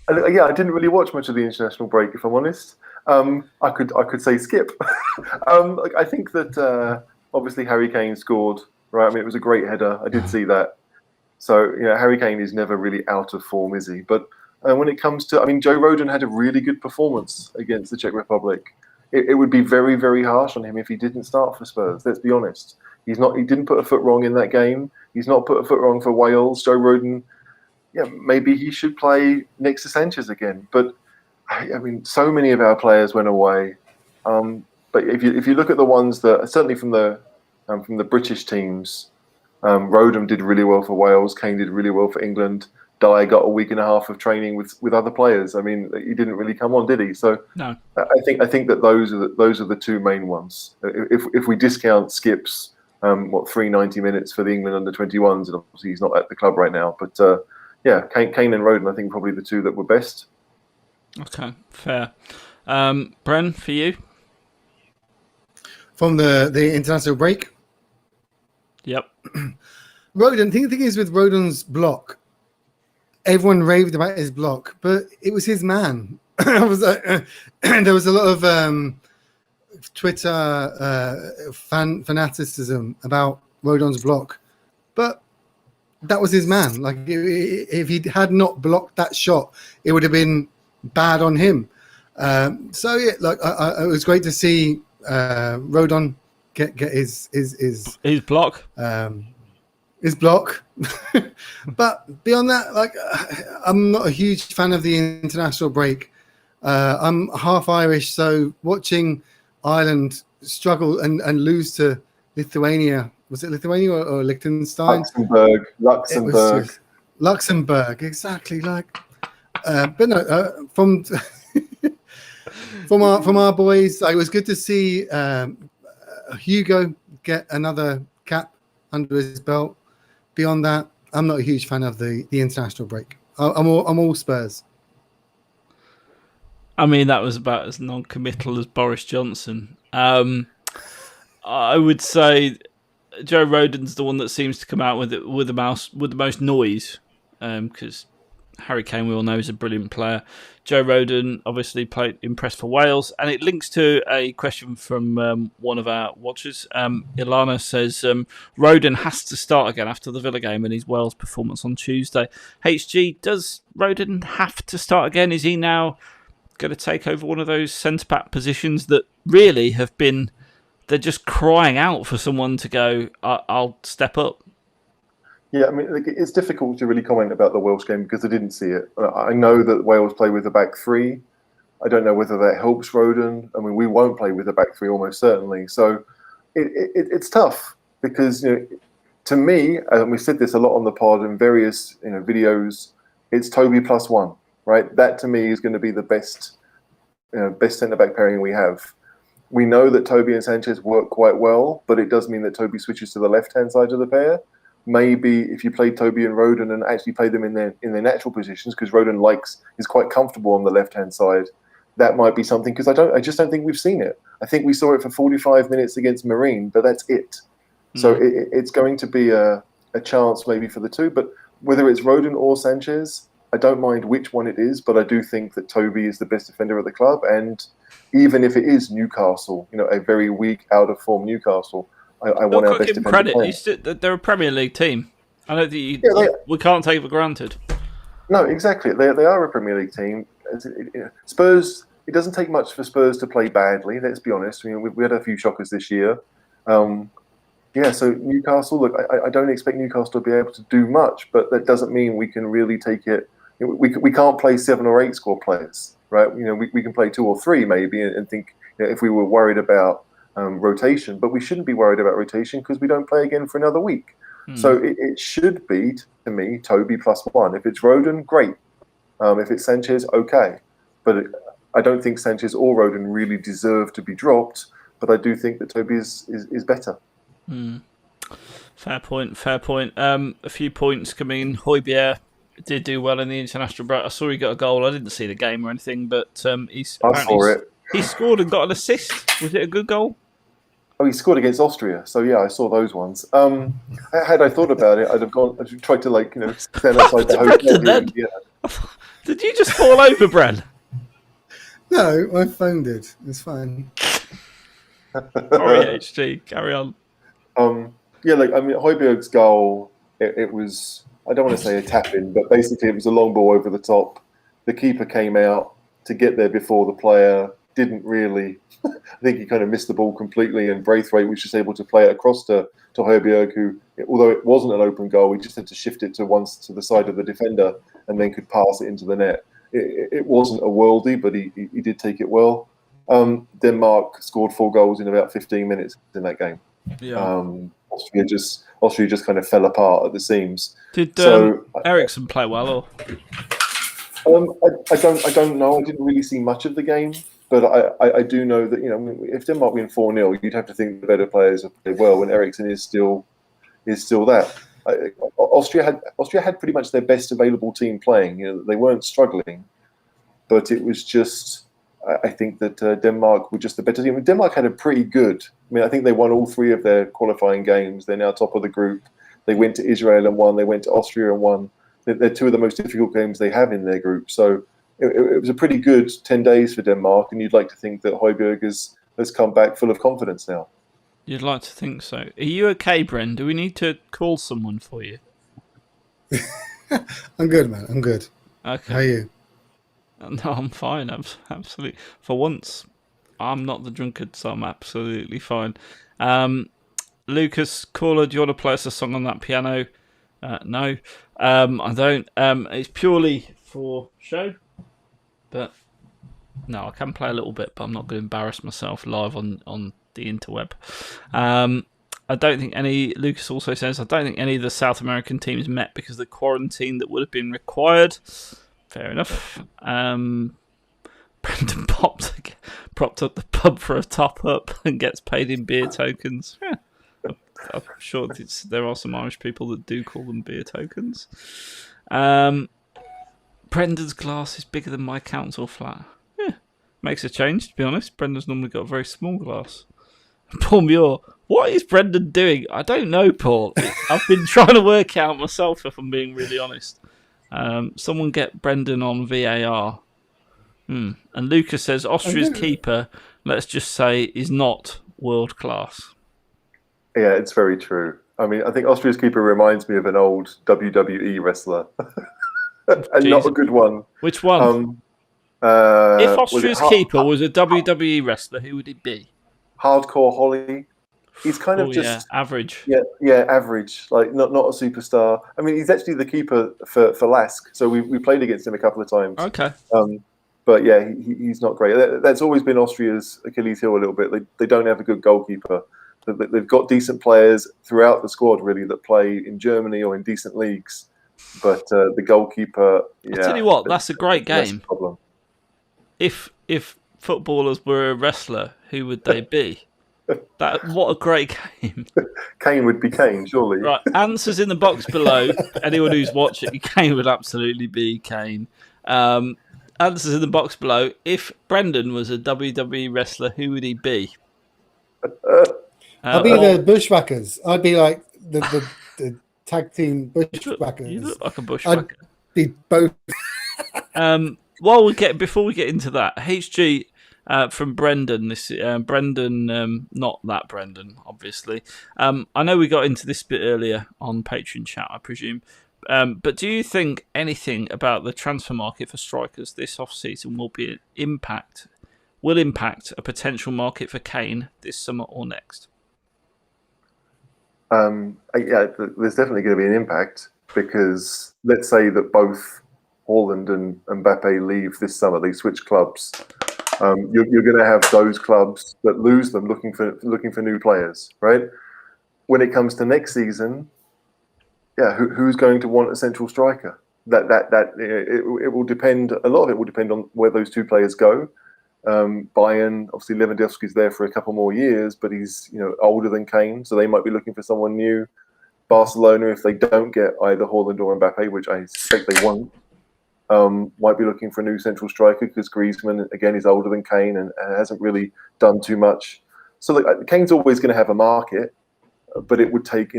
I didn't really watch much of the international break, if I'm honest. I could say skip. I think that obviously Harry Kane scored, right? I mean, it was a great header. I did see that. So, Harry Kane is never really out of form, is he? But And when it comes to, I mean, Joe Rodon had a really good performance against the Czech Republic. It would be very, very harsh on him if he didn't start for Spurs. Let's be honest. He didn't put a foot wrong in that game. He's not put a foot wrong for Wales. Joe Rodon, maybe he should play next to Sanchez again. But I mean, so many of our players went away. But if you look at the ones that certainly from the British teams, Rodham did really well for Wales. Kane did really well for England. Dyer got a week and a half of training with other players. I mean, he didn't really come on, did he? So No. I think that those are the two main ones. If we discount Skip's 390 minutes for the England under-21s, and obviously he's not at the club right now. But Kane and Rodon, I think probably the two that were best. Okay, fair. Bren, for you? From the international break? Yep. Rodon, the thing is with Rodon's block, everyone raved about his block, but it was his man. There was a lot of Twitter fanaticism about Rodon's block, but that was his man. Like if he had not blocked that shot, it would have been bad on him. It was great to see Rodon get his block. His block. But beyond that, I'm not a huge fan of the international break. I'm half Irish, so watching Ireland struggle and lose to Lithuania. Was it Lithuania or Liechtenstein? Luxembourg, exactly. But no, from our boys, it was good to see Hugo get another cap under his belt. Beyond that, I'm not a huge fan of the international break. I'm all Spurs. I mean, that was about as non-committal as Boris Johnson. I would say Joe Rodon's the one that seems to come out with the most noise, because Harry Kane, we all know, is a brilliant player. Joe Rodon obviously impressed for Wales, and it links to a question from one of our watchers. Ilana says Rodon has to start again after the Villa game and his Wales performance on Tuesday. HG, does Rodon have to start again? Is he now going to take over one of those centre-back positions that really have been... They're just crying out for someone to go, I'll step up? Yeah, I mean, it's difficult to really comment about the Welsh game because I didn't see it. I know that Wales play with a back three. I don't know whether that helps Rodon. I mean, we won't play with a back three almost certainly. So it's tough because, to me, and we said this a lot on the pod in various videos, it's Toby +1, right? That to me is going to be the best centre-back pairing we have. We know that Toby and Sanchez work quite well, but it does mean that Toby switches to the left-hand side of the pair. Maybe if you play Toby and Rodon and actually play them in their natural positions, because Rodon is quite comfortable on the left-hand side, that might be something. Because I just don't think we've seen it. I think we saw it for 45 minutes against Marine, but that's it. So it's going to be a chance maybe for the two. But whether it's Rodon or Sanchez, I don't mind which one it is, but I do think that Toby is the best defender of the club. And even if it is Newcastle, a very weak, out of form Newcastle, I want our best defender. Credit. They're a Premier League team. I don't think we can't take it for granted. No, exactly. They are a Premier League team. Spurs. It doesn't take much for Spurs to play badly. Let's be honest. I mean, we had a few shockers this year. So Newcastle. Look, I don't expect Newcastle to be able to do much, but that doesn't mean we can really take it. We can't play 7 or 8 score players, right? We can play 2 or 3 maybe, and think if we were worried about rotation, but we shouldn't be worried about rotation because we don't play again for another week. So it should be, to me, Toby +1. If it's Rodon, great. If it's Sanchez, okay. But I don't think Sanchez or Rodon really deserve to be dropped, but I do think that Toby is better. Fair point. A few points coming in. Højbjerg did do well in the international break. I saw he got a goal. I didn't see the game or anything, but I saw it. He scored and got an assist. Was it a good goal? Oh, he scored against Austria. So yeah, I saw those ones. Had I thought about it, I'd have gone. I'd tried to stand outside the hotel. Did you just fall over, Bren? No, my phone did. It's fine. Sorry, HG. Carry on. Højbjerg's goal. It was. I don't want to say a tap in, but basically it was a long ball over the top. the keeper came out to get there before the player, didn't really. I think he kind of missed the ball completely, and Braithwaite was just able to play it across to Højbjerg, who, although it wasn't an open goal, he just had to shift it to the side of the defender and then could pass it into the net. It wasn't a worldie, but he did take it well. Denmark scored 4 goals in about 15 minutes in that game. Yeah. Austria just kind of fell apart at the seams. Did Eriksson play well? Or I don't know. I didn't really see much of the game, but I do know that, if Denmark win 4-0, you'd have to think the better players have played well. When Eriksson is still that. Austria had pretty much their best available team playing. They weren't struggling, but it was just. I think that Denmark were just the better team. Denmark had a pretty good. I think they won all 3 of their qualifying games. They're now top of the group. They went to Israel and won. They went to Austria and won. They're 2 of the most difficult games they have in their group. So it was a pretty good 10 days for Denmark, and you'd like to think that Højbjerg has come back full of confidence now. You'd like to think so. Are you okay, Bren? Do we need to call someone for you? I'm good, man. I'm good. Okay. How are you? No, I'm fine. Absolutely. For once, I'm not the drunkard, so I'm absolutely fine. Lucas, caller, do you want to play us a song on that piano? No, I don't. It's purely for show. But no, I can play a little bit, but I'm not going to embarrass myself live on the interweb. I don't think Lucas also says, I don't think any of the South American teams met because of the quarantine that would have been required. Fair enough. Brendan propped up the pub for a top-up and gets paid in beer tokens. Yeah. I'm sure there are some Irish people that do call them beer tokens. Brendan's glass is bigger than my council flat. Yeah, makes a change, to be honest. Brendan's normally got a very small glass. Paul Muir, what is Brendan doing? I don't know, Paul. I've been trying to work out myself, if I'm being really honest. Someone get Brendan on VAR. And Lucas says Austria's keeper, let's just say, is not world class. Yeah, it's very true. I think Austria's keeper reminds me of an old WWE wrestler. And not a good one. Which one? If Austria's keeper was a WWE wrestler, who would it be? Hardcore Holly. He's kind of just average. Yeah, average. Like not a superstar. He's actually the keeper for Lask, so we played against him a couple of times. Okay. But yeah, he's not great. That's always been Austria's Achilles heel a little bit. They don't have a good goalkeeper. They've got decent players throughout the squad, really, that play in Germany or in decent leagues. But the goalkeeper, I tell you what, that's a great game. Problem. If footballers were a wrestler, who would they be? What a great game. Kane would be Kane, surely. Right, answers in the box below. Anyone who's watching, Kane would absolutely be Kane. Answers in the box below. If Brendan was a WWE wrestler, who would he be? I'd be the Bushwhackers. I'd be like the tag team Bushwhackers. You look like a Bushwhacker. I'd be both. Before we get into that, HG from Brendan. This Brendan, not that Brendan, obviously. I know we got into this bit earlier on Patreon chat, I presume. But do you think anything about the transfer market for strikers this off-season will impact a potential market for Kane this summer or next? Yeah, there's definitely going to be an impact because let's say that both Haaland and Mbappe leave this summer, they switch clubs. You're going to have those clubs that lose them looking for new players, right? When it comes to next season, yeah, who's going to want a central striker? It will depend. A lot of it will depend on where those two players go. Bayern, obviously Lewandowski's there for a couple more years, but he's older than Kane, so they might be looking for someone new. Barcelona, if they don't get either Haaland or Mbappe, which I suspect they won't, might be looking for a new central striker because Griezmann again is older than Kane and hasn't really done too much. So Kane's always going to have a market, but it would take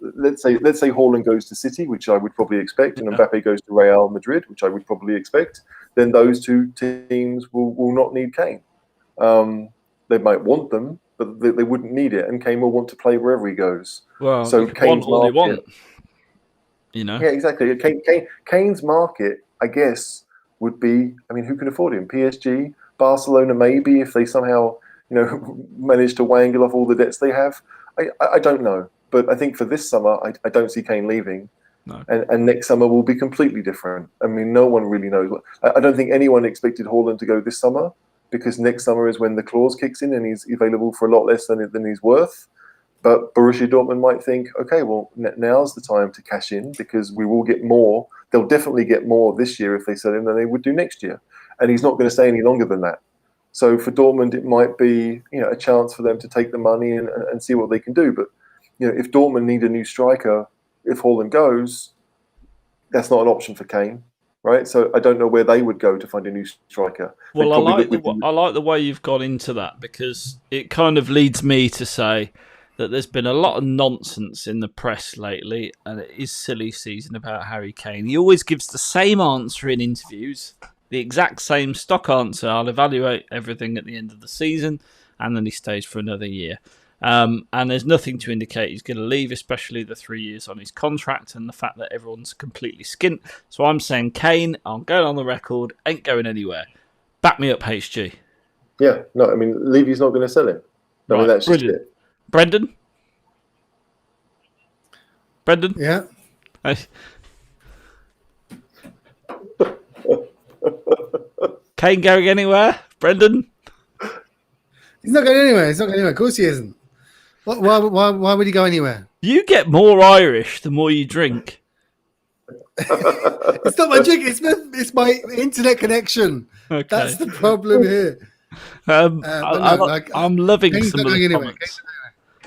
let's say Haaland goes to City, which I would probably expect, and Mbappe goes to Real Madrid, which I would probably expect. Then those two teams will not need Kane. They might want them, but they wouldn't need it, and Kane will want to play wherever he goes. Well, so Kane's want all they want. Yeah, exactly. Kane's market, I guess, would be, I mean, who can afford him? PSG, Barcelona, maybe, if they somehow, manage to wangle off all the debts they have. I don't know. But I think for this summer, I don't see Kane leaving. No. And next summer will be completely different. I mean, no one really knows. I don't think anyone expected Haaland to go this summer, because next summer is when the clause kicks in and he's available for a lot less than he's worth. But Borussia Dortmund might think, okay, well, now's the time to cash in, because we will get more. They'll definitely get more this year if they sell him than they would do next year. And he's not going to stay any longer than that. So for Dortmund, it might be a chance for them to take the money and see what they can do. But if Dortmund need a new striker, if Haaland goes, that's not an option for Kane, right? So I don't know where they would go to find a new striker. Well, I like the way you've gone into that, because it kind of leads me to say that there's been a lot of nonsense in the press lately, and it is silly season about Harry Kane. He always gives the same answer in interviews, the exact same stock answer. I'll evaluate everything at the end of the season, and then he stays for another year. And there's nothing to indicate he's going to leave, especially the 3 years on his contract and the fact that everyone's completely skint. So I'm saying Kane, I'm going on the record, ain't going anywhere. Back me up, HG. Yeah, no, I mean, Levy's not going to sell him. I mean, that's just it. Brendan? Yeah. Hey. Kane going anywhere? Brendan? He's not going anywhere. Of course he isn't. Why would he go anywhere? You get more Irish the more you drink. It's not my drink. It's my internet connection. Okay. That's the problem here. I'm loving Kane's some not of the going anywhere. comments.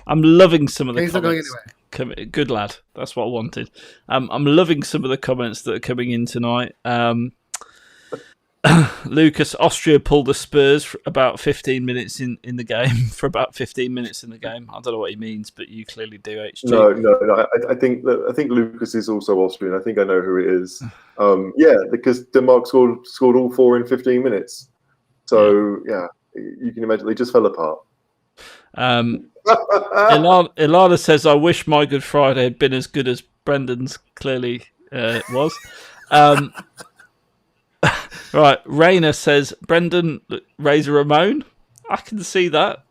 I'm loving some of the Kane's not going comments. anywhere. Good lad. That's what I wanted. I'm loving some of the comments that are coming in tonight. Lucas, Austria pulled the Spurs for about 15 minutes in the game. For about 15 minutes in the game. I don't know what he means, but you clearly do, HG. No. I think Lucas is also Austrian. I think I know who it is. Because Denmark scored all 4 in 15 minutes. So yeah, you can imagine they just fell apart. Ilana says, "I wish my Good Friday had been as good as Brendan's clearly was." Right, Rainer says, "Brendan, Razor Ramon." I can see that.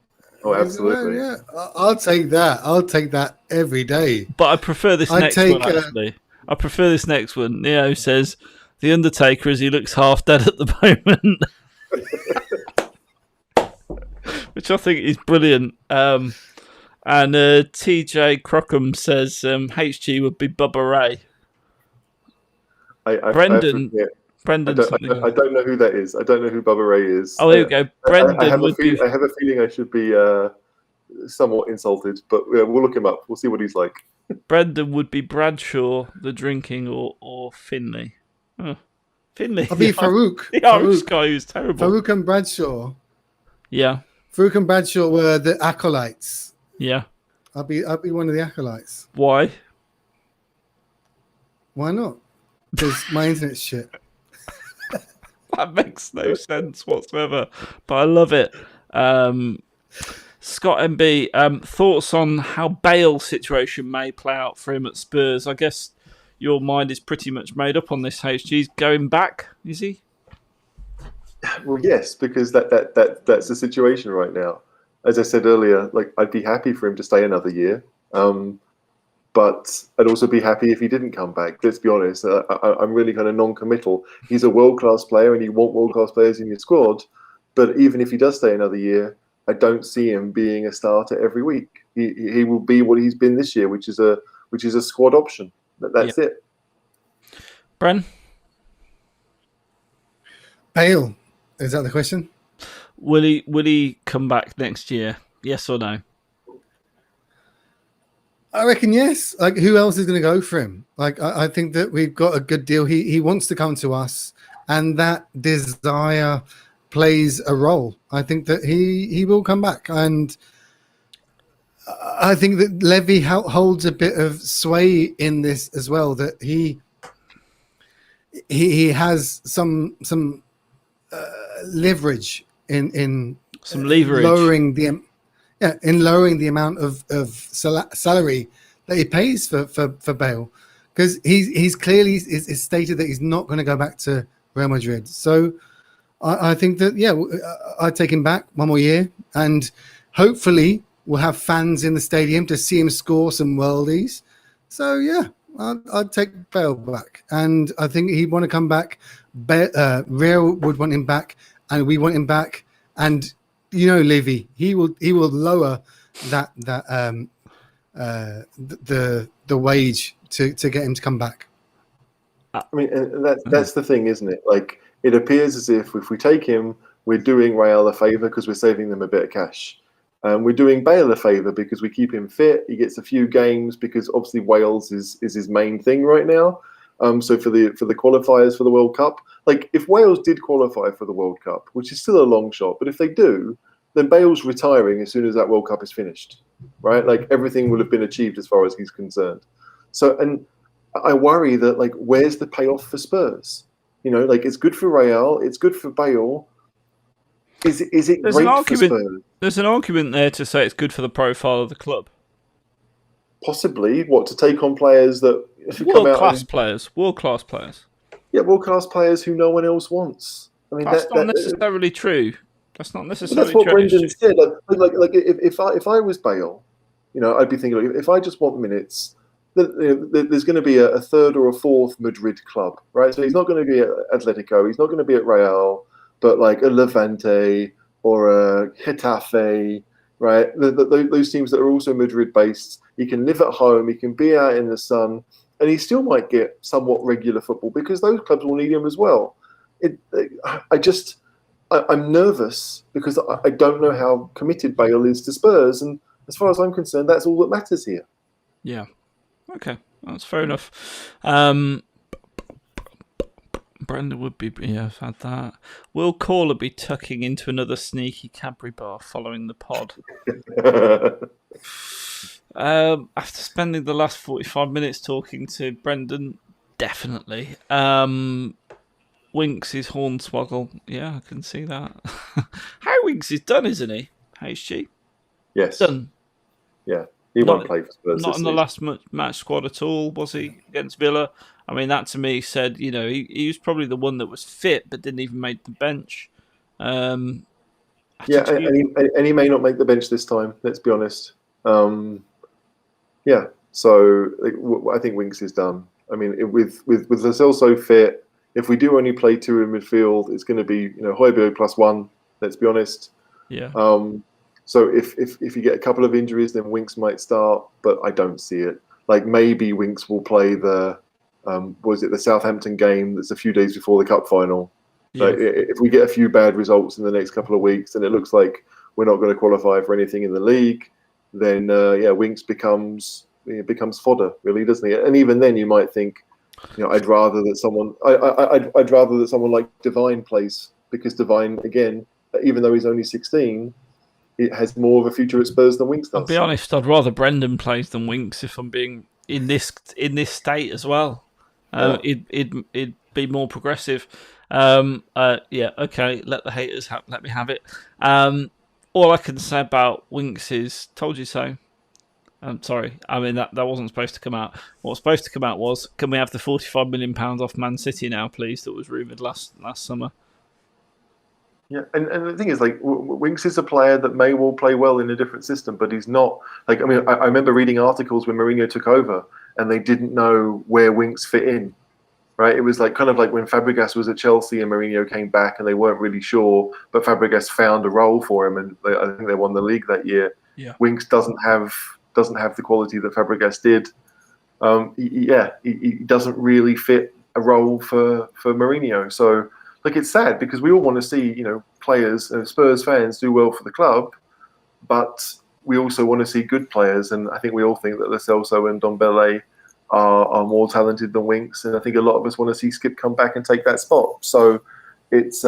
Oh, absolutely. Yeah, I'll take that. I'll take that every day. But I prefer this next one, actually. I prefer this next one. Neo says, "The Undertaker as he looks half dead at the moment." Which I think is brilliant. And TJ Crockham says, HG would be Bubba Ray. Brendan... Brendan, I don't know who that is. I don't know who Bubba Ray is. Oh, there we go. Brendan I have a feeling I should be somewhat insulted, but we'll look him up. We'll see what he's like. Brendan would be Bradshaw, the drinking, or Finley. Finley. I'll be Farouk. The Irish guy who's terrible. Farouk and Bradshaw. Yeah. Farouk and Bradshaw were the acolytes. Yeah. I'll be one of the acolytes. Why? Why not? Because my internet's shit. That makes no sense whatsoever, but I love it. Scott MB, thoughts on how Bale's situation may play out for him at Spurs? I guess your mind is pretty much made up on this. HG's going back, is he? Well, yes, because that's the situation right now. As I said earlier, like I'd be happy for him to stay another year, but I'd also be happy if he didn't come back. Let's be honest. I'm really kind of non-committal. He's a world-class player, and you want world-class players in your squad. But even if he does stay another year, I don't see him being a starter every week. He will be what he's been this year, which is a squad option. That's it. Bren? Bale, is that the question? Will he come back next year? Yes or no? I reckon yes. Like, who else is going to go for him? Like, I think that we've got a good deal. He wants to come to us, and that desire plays a role. I think that he will come back, and I think that Levy holds a bit of sway in this as well. That he has some leverage in some leverage lowering the amount of salary that he pays for Bale, because he's clearly is stated that he's not going to go back to Real Madrid. So I think that, I'd take him back one more year, and hopefully we'll have fans in the stadium to see him score some worldies. So, yeah, I'd take Bale back. And I think he'd want to come back. Real would want him back, and we want him back. And, Levy, he will lower that the wage to get him to come back. I mean, that's the thing, isn't it? Like, it appears as if we take him, we're doing Real a favour because we're saving them a bit of cash. We're doing Bale a favour because we keep him fit. He gets a few games because obviously Wales is his main thing right now. So for the qualifiers for the World Cup, like if Wales did qualify for the World Cup, which is still a long shot, but if they do, then Bale's retiring as soon as that World Cup is finished, right? Like everything will have been achieved as far as he's concerned. So, and I worry that like, where's the payoff for Spurs? Like it's good for Real, it's good for Bale. Is it There's great an for Spurs? There's an argument there to say it's good for the profile of the club. Possibly, to take on players that World-class players. Yeah, world-class players who no one else wants. I mean, that's not necessarily true. That's not necessarily that's what true. Brendan said. Like if I was Bale, I'd be thinking, if I just want minutes, there's going to be a third or a fourth Madrid club, right? So he's not going to be at Atletico, he's not going to be at Real, but like a Levante or a Getafe, right? Those teams that are also Madrid-based. He can live at home, he can be out in the sun, and he still might get somewhat regular football because those clubs will need him as well. I'm nervous because I don't know how committed Bale is to Spurs, and as far as I'm concerned, that's all that matters here. Yeah. Okay, that's fair enough. Brendan would be, I've had that. Will Caller be tucking into another sneaky Cadbury bar following the pod? After spending the last 45 minutes talking to Brendan, definitely. Winks is hornswoggle. Yeah, I can see that. Harry Winks is done, isn't he? HG? Yes. Done. Yeah. He won't play for Spurs. Not in the last match squad at all, was he, against Villa? I mean, that to me said, he was probably the one that was fit but didn't even make the bench. And he may not make the bench this time, let's be honest. So I think Winks is done. I mean, with Lo Celso fit, if we do only play two in midfield, it's going to be Højbjerg +1. Let's be honest. Yeah. So if you get a couple of injuries, then Winks might start, but I don't see it. Like maybe Winks will play the Southampton game that's a few days before the cup final. Yeah. Like, if we get a few bad results in the next couple of weeks, and it looks like we're not going to qualify for anything in the league, then Winks becomes fodder, really, doesn't he? And even then, you might think, I'd rather that someone like Devine plays, because Devine, again, even though he's only 16. It has more of a future at Spurs than Winks does. I'll be honest, I'd rather Brendan plays than Winks if I'm being in this state as well. It'd be more progressive. Okay, let the haters let me have it. All I can say about Winks is told you so. I'm sorry. I mean that wasn't supposed to come out. What was supposed to come out was, can we have the £45 million off Man City now, please? That was rumoured last summer. Yeah, and the thing is, like, Winks is a player that may well play well in a different system, but he's not. Like, I mean, I remember reading articles when Mourinho took over, and they didn't know where Winks fit in, right? It was kind of like when Fabregas was at Chelsea and Mourinho came back, and they weren't really sure, but Fabregas found a role for him, and I think they won the league that year. Yeah. Winks doesn't have the quality that Fabregas did. He doesn't really fit a role for Mourinho, so. Like, it's sad because we all want to see, players and Spurs fans do well for the club, but we also want to see good players. And I think we all think that Lo Celso and Ndombele are more talented than Winks. And I think a lot of us want to see Skip come back and take that spot. So it's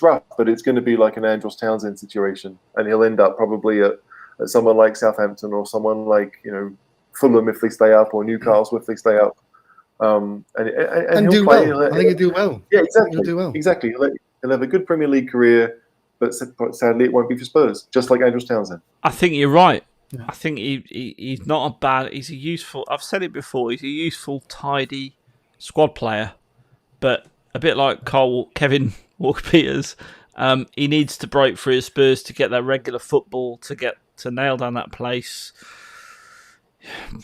rough, but it's going to be like an Andros Townsend situation. And he'll end up probably at someone like Southampton or someone like, Fulham if they stay up, or Newcastle if they stay up. And do well. I think he'll do well. Yeah, exactly. He'll do well. Exactly. He'll have a good Premier League career, but sadly it won't be for Spurs, just like Andros Townsend. I think you're right. Yeah. I think he's not a bad. He's a useful. I've said it before. He's a useful, tidy squad player, but a bit like Kevin Walker-Peters, he needs to break through his Spurs to get that regular football, to nail down that place,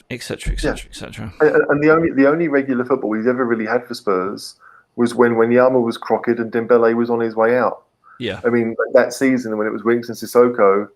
etc., etc., etc. And the only regular football he's ever really had for Spurs was when Yama was crocked and Dembele was on his way out. Yeah. I mean, that season when it was Winks and Sissoko,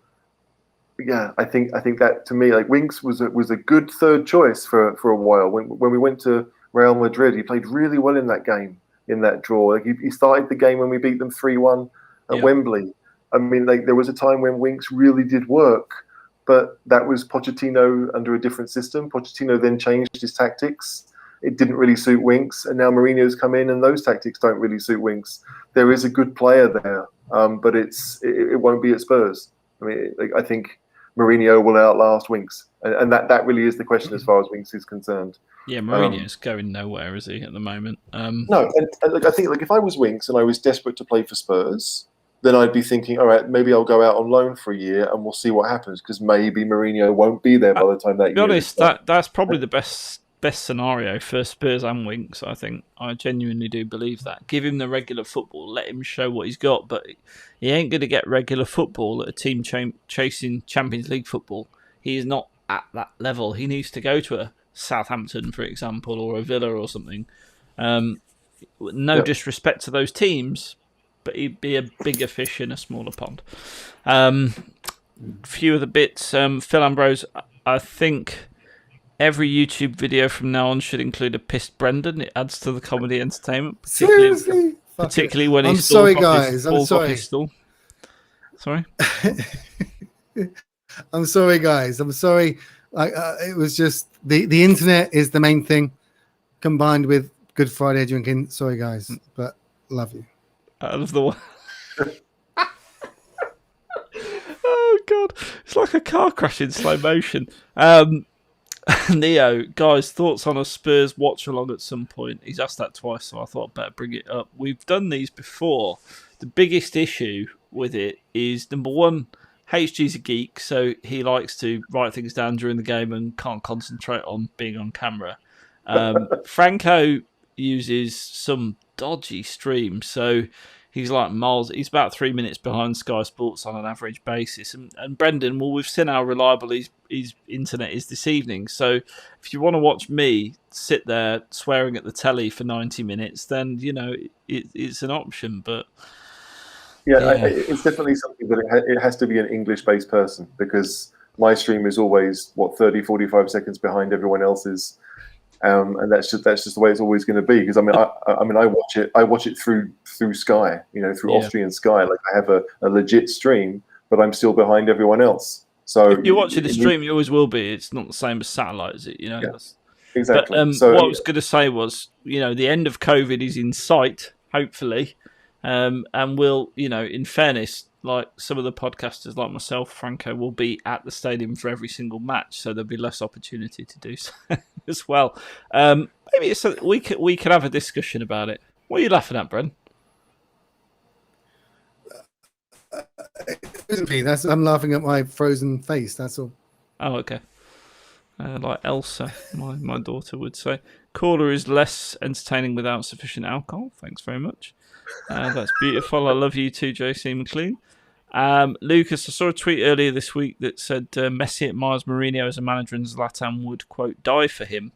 yeah, I think that, to me, like, Winks was a good third choice for a while. When we went to Real Madrid, he played really well in that game, in that draw. Like, he started the game when we beat them 3-1 at Wembley. I mean, like, there was a time when Winks really did work, but that was Pochettino under a different system. Pochettino then changed his tactics. It didn't really suit Winks, and now Mourinho's come in, and those tactics don't really suit Winks. There is a good player there, but it won't be at Spurs. I mean, like, I think Mourinho will outlast Winks, and that really is the question as far as Winks is concerned. Yeah, Mourinho's going nowhere, is he, at the moment? No, and like, I think, like, if I was Winks and I was desperate to play for Spurs, then I'd be thinking, all right, maybe I'll go out on loan for a year and we'll see what happens, because maybe Mourinho won't be there by the time that year. To be honest, that's probably the best scenario for Spurs and Winks, I think. I genuinely do believe that. Give him the regular football, let him show what he's got, but he ain't going to get regular football at a team chasing Champions League football. He is not at that level. He needs to go to a Southampton, for example, or a Villa or something. No disrespect to those teams, but he'd be a bigger fish in a smaller pond. Few of the bits. Phil Ambrose, I think every YouTube video from now on should include a pissed Brendan. It adds to the comedy entertainment. Particularly when he's sorry, guys. I'm sorry. Sorry? I'm sorry, guys. I'm sorry. It was just the internet is the main thing, combined with Good Friday drinking. Sorry, guys, but love you. Out of the way. Oh God, it's like a car crash in slow motion. Neo, guys, thoughts on a Spurs watch along at some point? He's asked that twice, so I thought I'd better bring it up. We've done these before. The biggest issue with it is, number one, HG's a geek, so he likes to write things down during the game and can't concentrate on being on camera. Franco uses some dodgy stream, so he's like miles. He's about 3 minutes behind Sky Sports on an average basis. And Brendan, well, we've seen how reliable his internet is this evening. So if you want to watch me sit there swearing at the telly for 90 minutes, then, you know, it's an option. But it's definitely something that it has to be an English-based person, because my stream is always 30, 45 seconds behind everyone else's. And that's just the way it's always going to be. Because I watch it through Sky, through Austrian Sky. Like, I have a legit stream, but I'm still behind everyone else. So if you're watching the stream, you always will be. It's not the same as satellite, is it? Yeah, exactly. But what I was going to say was, the end of COVID is in sight, hopefully, and we'll, in fairness, like some of the podcasters like myself, Franco, will be at the stadium for every single match, so there'll be less opportunity to do so as well. Maybe we could have a discussion about it. What are you laughing at, Bren? I'm laughing at my frozen face, that's all. Oh, okay. Like Elsa, my daughter would say. Caller is less entertaining without sufficient alcohol. Thanks very much. That's beautiful. I love you too, JC McLean. Lucas, I saw a tweet earlier this week that said Messi admires Mourinho as a manager and Zlatan would, quote, die for him,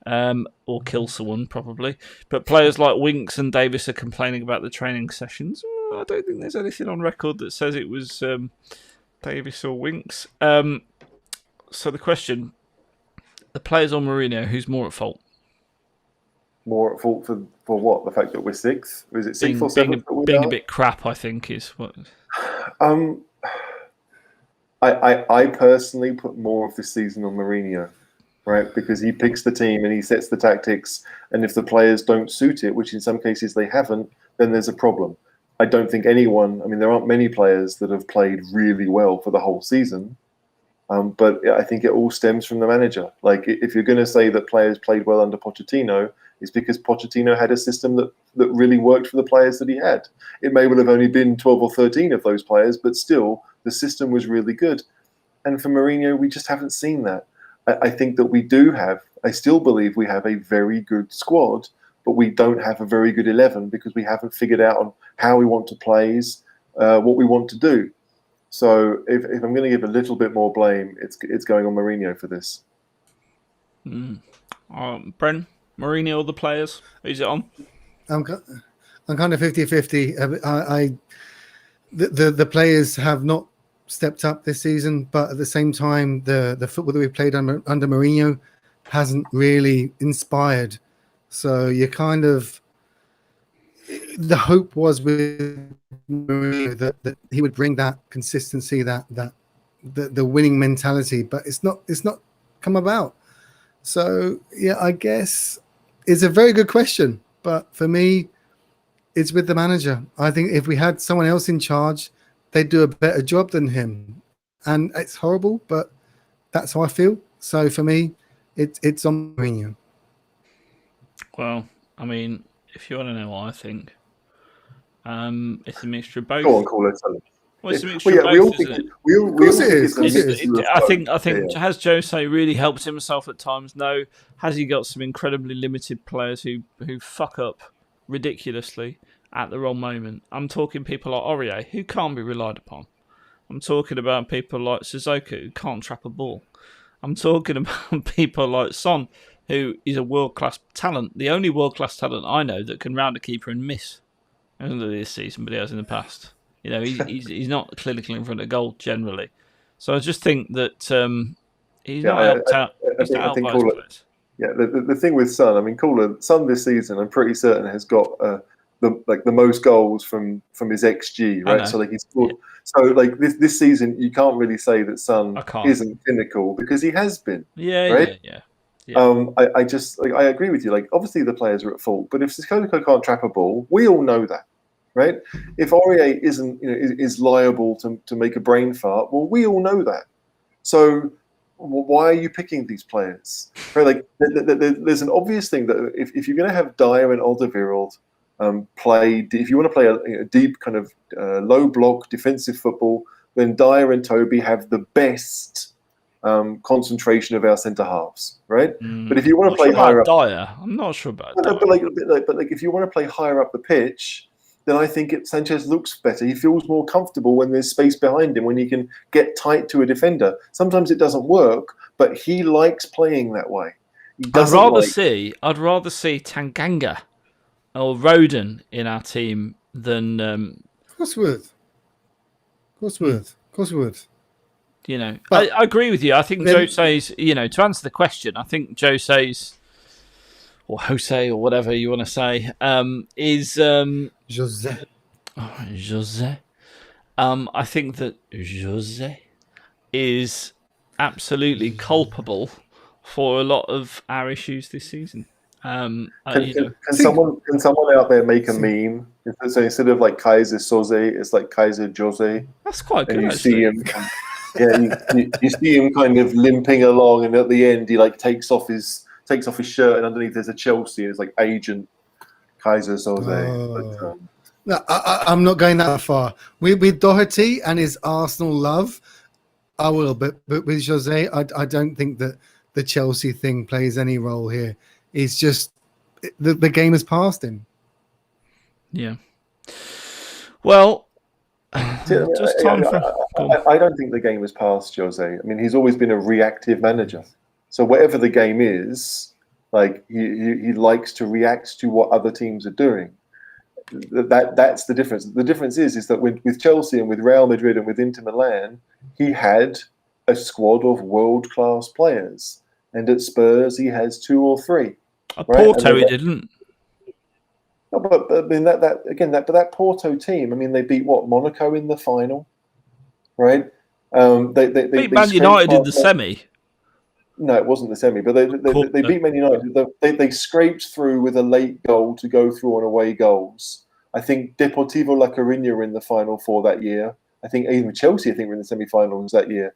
or kill someone, probably. But players like Winks and Davis are complaining about the training sessions. I don't think there's anything on record that says it was Davis or Winks. So the question, the players on Mourinho, who's more at fault? More at fault for what? The fact that we're sixth? Is it sixth or seventh? Being a bit crap, I think, is what. I personally put more of this season on Mourinho, right? Because he picks the team and he sets the tactics, and if the players don't suit it, which in some cases they haven't, then there's a problem. I don't think there aren't many players that have played really well for the whole season, but I think it all stems from the manager. Like, if you're going to say that players played well under Pochettino, it's because Pochettino had a system that really worked for the players that he had. It may well have only been 12 or 13 of those players, but still, the system was really good. And for Mourinho, we just haven't seen that. I think that I still believe we have a very good squad, but we don't have a very good 11 because we haven't figured out on how we want to play, what we want to do. So if I'm going to give a little bit more blame, it's going on Mourinho for this. Bren, Mourinho or the players? Who's it on? I'm kind of 50-50. The players have not stepped up this season, but at the same time, the football that we played under Mourinho hasn't really inspired. So you kind of, the hope was with Mourinho that he would bring that consistency, that the winning mentality, but it's not come about. So yeah, I guess it's a very good question, but for me, it's with the manager. I think if we had someone else in charge, they'd do a better job than him. And it's horrible, but that's how I feel. So for me, it's on Mourinho. Well, I mean, if you want to know what I think, it's a mixture of both. Go on, call it. Well, it's a mixture of both, isn't it? Of course it is. I think has Jose really helped himself at times? No. Has he got some incredibly limited players who fuck up ridiculously at the wrong moment? I'm talking people like Aurier, who can't be relied upon. I'm talking about people like Suzuki, who can't trap a ball. I'm talking about people like Son, who is a world-class talent. The only world-class talent I know that can round a keeper and miss. Only this season, but he has in the past. You know, he's not clinical in front of goal generally. So I just think that he's not helped out. He's not helped by his players. Yeah, the thing with Son, Son this season, I'm pretty certain has got the most goals from his XG, right? So he scored. Yeah. So this season, you can't really say that Son isn't clinical because he has been. Yeah, right? Yeah. I agree with you. Obviously the players are at fault, but if Sissoko can't trap a ball, we all know that, right? If Aurier is liable to make a brain fart, well, we all know that. So why are you picking these players? Right? There's an obvious thing that if you're going to have Dyer and Alderweireld play, if you want to play a deep kind of low block defensive football, then Dyer and Toby have the best concentration of our centre halves, right? But if you want to play higher up, Dyer, I'm not sure about Dyer. But if you want to play higher up the pitch, then I think Sanchez looks better. He feels more comfortable when there's space behind him, when he can get tight to a defender. Sometimes it doesn't work, but he likes playing that way. I'd rather see Tanganga or Roden in our team than. Of course would. You know, I agree with you. I think Jose's, to answer the question, I think Jose's, or Jose, or whatever you want to say, is... Jose. Jose. I think that Jose is absolutely culpable for a lot for our issues this season. Can someone out there make a meme? So instead of Kaiser Soze, it's Kaiser Jose. That's quite good. And you see him... Yeah, you see him kind of limping along, and at the end he takes off his shirt, and underneath there's a Chelsea, and it's Agent Kaiser Soze. No, I'm not going that far. With Doherty and his Arsenal love, I will, but with Jose, I don't think that the Chelsea thing plays any role here. It's just the game has passed him. Yeah. Well. Just time I don't think the game has passed Jose. He's always been a reactive manager. So whatever the game is, he likes to react to what other teams are doing. That's the difference. The difference is that with Chelsea and with Real Madrid and with Inter Milan, he had a squad of world-class players. And at Spurs, he has 2 or 3. At Porto, he didn't. But that Porto team, they beat Monaco in the final, right? They beat Man United in the semi. No, it wasn't the semi, but they beat Man United. They scraped through with a late goal to go through on away goals. I think Deportivo La Coruña were in the final for that year. I think even Chelsea, were in the semi-finals that year.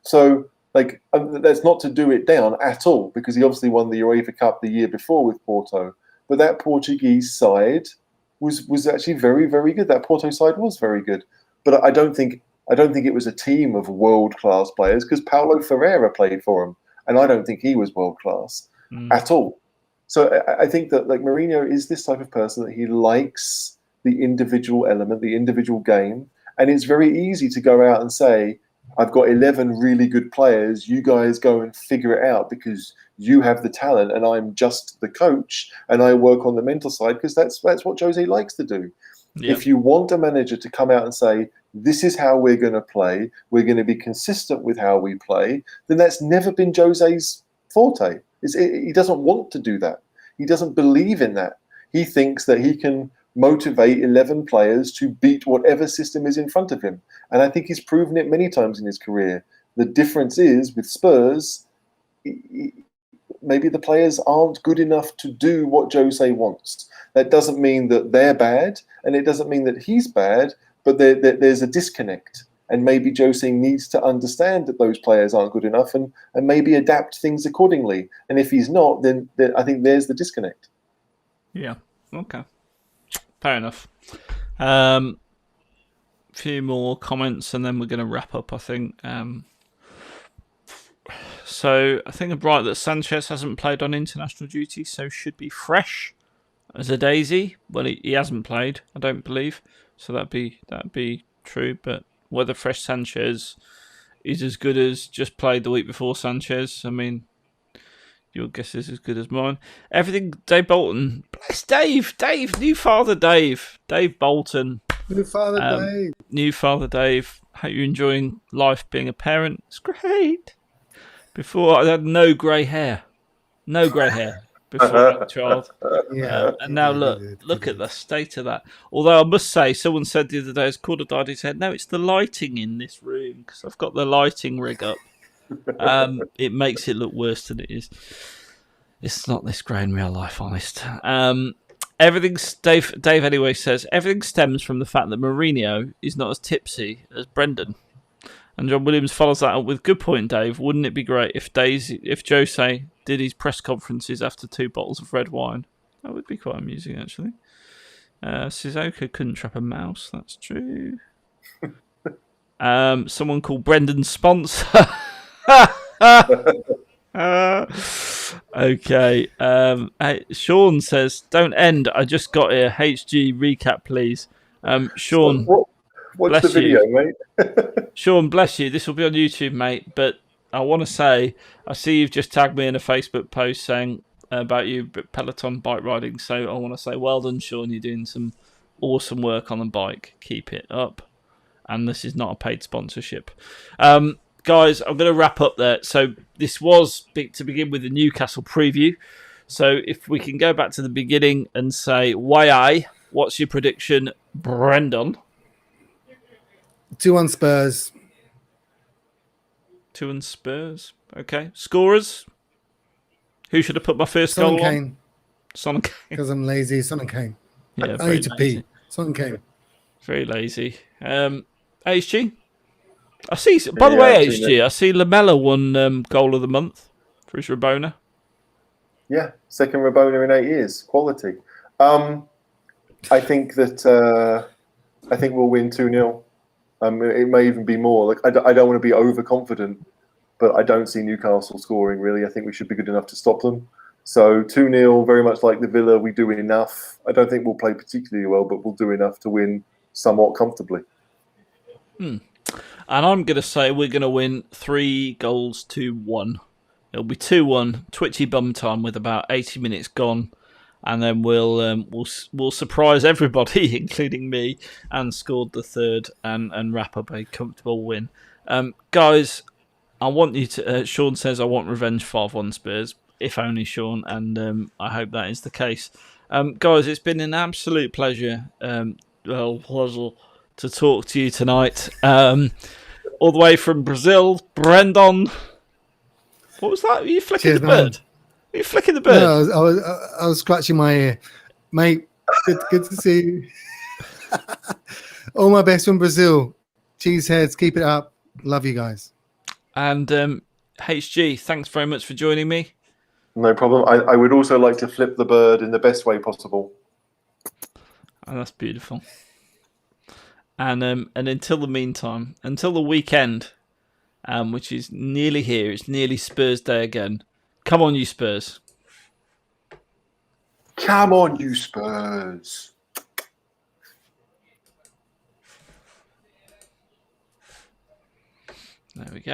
So that's not to do it down at all, because he obviously won the UEFA Cup the year before with Porto. But that Portuguese side was actually very, very good. That Porto side was very good. But I don't think it was a team of world-class players, because Paulo Ferreira played for him, and I don't think he was world-class at all. So I think that like Mourinho is this type of person that he likes the individual element, the individual game, and it's very easy to go out and say, "I've got 11 really good players. You guys go and figure it out because you have the talent, and I'm just the coach, and I work on the mental side," because that's what Jose likes to do. Yeah. If you want a manager to come out and say, "This is how we're going to play. We're going to be consistent with how we play," then that's never been Jose's forte. He doesn't want to do that. He doesn't believe in that. He thinks that he can motivate 11 players to beat whatever system is in front of him. And I think he's proven it many times in his career. The difference is with Spurs, maybe the players aren't good enough to do what Jose wants. That doesn't mean that they're bad, and it doesn't mean that he's bad, but there's a disconnect. And maybe Jose needs to understand that those players aren't good enough and maybe adapt things accordingly. And if he's not, then I think there's the disconnect. Yeah. Okay. Fair enough. Few more comments and then we're going to wrap up, I think. So I think I'm right that Sanchez hasn't played on international duty, so should be fresh as a daisy. Well, he hasn't played, I don't believe. So that'd be true, but whether fresh Sanchez is as good as just played the week before Sanchez, I mean, your guess is as good as mine. Everything, Dave Bolton. Bless Dave, new father Dave Bolton. New father Dave. New father Dave. Hope you're enjoying life being a parent. It's great. Before, I had no grey hair. Before I had a child. Yeah. And now look at the state of that. Although I must say, someone said the other day, as Corda died, he said, "No, it's the lighting in this room because I've got the lighting rig up. It makes it look worse than it is. It's not this grey in real life, honest." Dave anyway says everything stems from the fact that Mourinho is not as tipsy as Brendan. And John Williams follows that up with, "Good point, Dave. Wouldn't it be great if Jose did his press conferences after 2 bottles of red wine? That would be quite amusing, actually." Sissoko couldn't trap a mouse. That's true. Someone called Brendan's sponsor. Okay. Sean says, "Don't end. I just got here. HG recap, please." Sean. What's the video, mate? Sean, bless you. This will be on YouTube, mate. But I want to say, I see you've just tagged me in a Facebook post saying about you Peloton bike riding. So I want to say, well done, Sean. You're doing some awesome work on the bike. Keep it up. And this is not a paid sponsorship. Guys, I'm going to wrap up there. So this was to begin with the Newcastle preview. So if we can go back to the beginning and say, what's your prediction, Brendan? 2-1 Spurs. 2-1 Spurs. Okay. Scorers? Who should have put my first goal on? Son and Kane. Because I'm lazy. Son and Kane. Yeah, I need to pee. Son and Kane. Very lazy. HG? I see. By the way, HG, I see Lamella won goal of the month for his Rabona. Yeah, second Rabona in 8 years. Quality. I think that I think we'll win 2-0. It may even be more. Like I don't want to be overconfident, but I don't see Newcastle scoring really. I think we should be good enough to stop them. So 2-0, very much like the Villa. We do enough. I don't think we'll play particularly well, but we'll do enough to win somewhat comfortably. And I'm going to say we're going to win 3-1. It'll be 2-1. Twitchy bum time with about 80 minutes gone. And then we'll surprise everybody, including me, and scored the third and wrap up a comfortable win. Guys, I want you to. Sean says I want revenge 5-1 Spurs. If only Sean, and I hope that is the case. Guys, it's been an absolute pleasure. Pleasure to talk to you tonight. All the way from Brazil, Brendan. What was that? Are you flicking the bird? Are you flicking the bird? No, I was scratching my ear. Mate, good to see you. All my best from Brazil. Cheeseheads, keep it up. Love you guys. And HG, thanks very much for joining me. No problem. I would also like to flip the bird in the best way possible. Oh, that's beautiful. And until the meantime, until the weekend, which is nearly here, it's nearly Spurs Day again. Come on, you Spurs. Come on, you Spurs. There we go.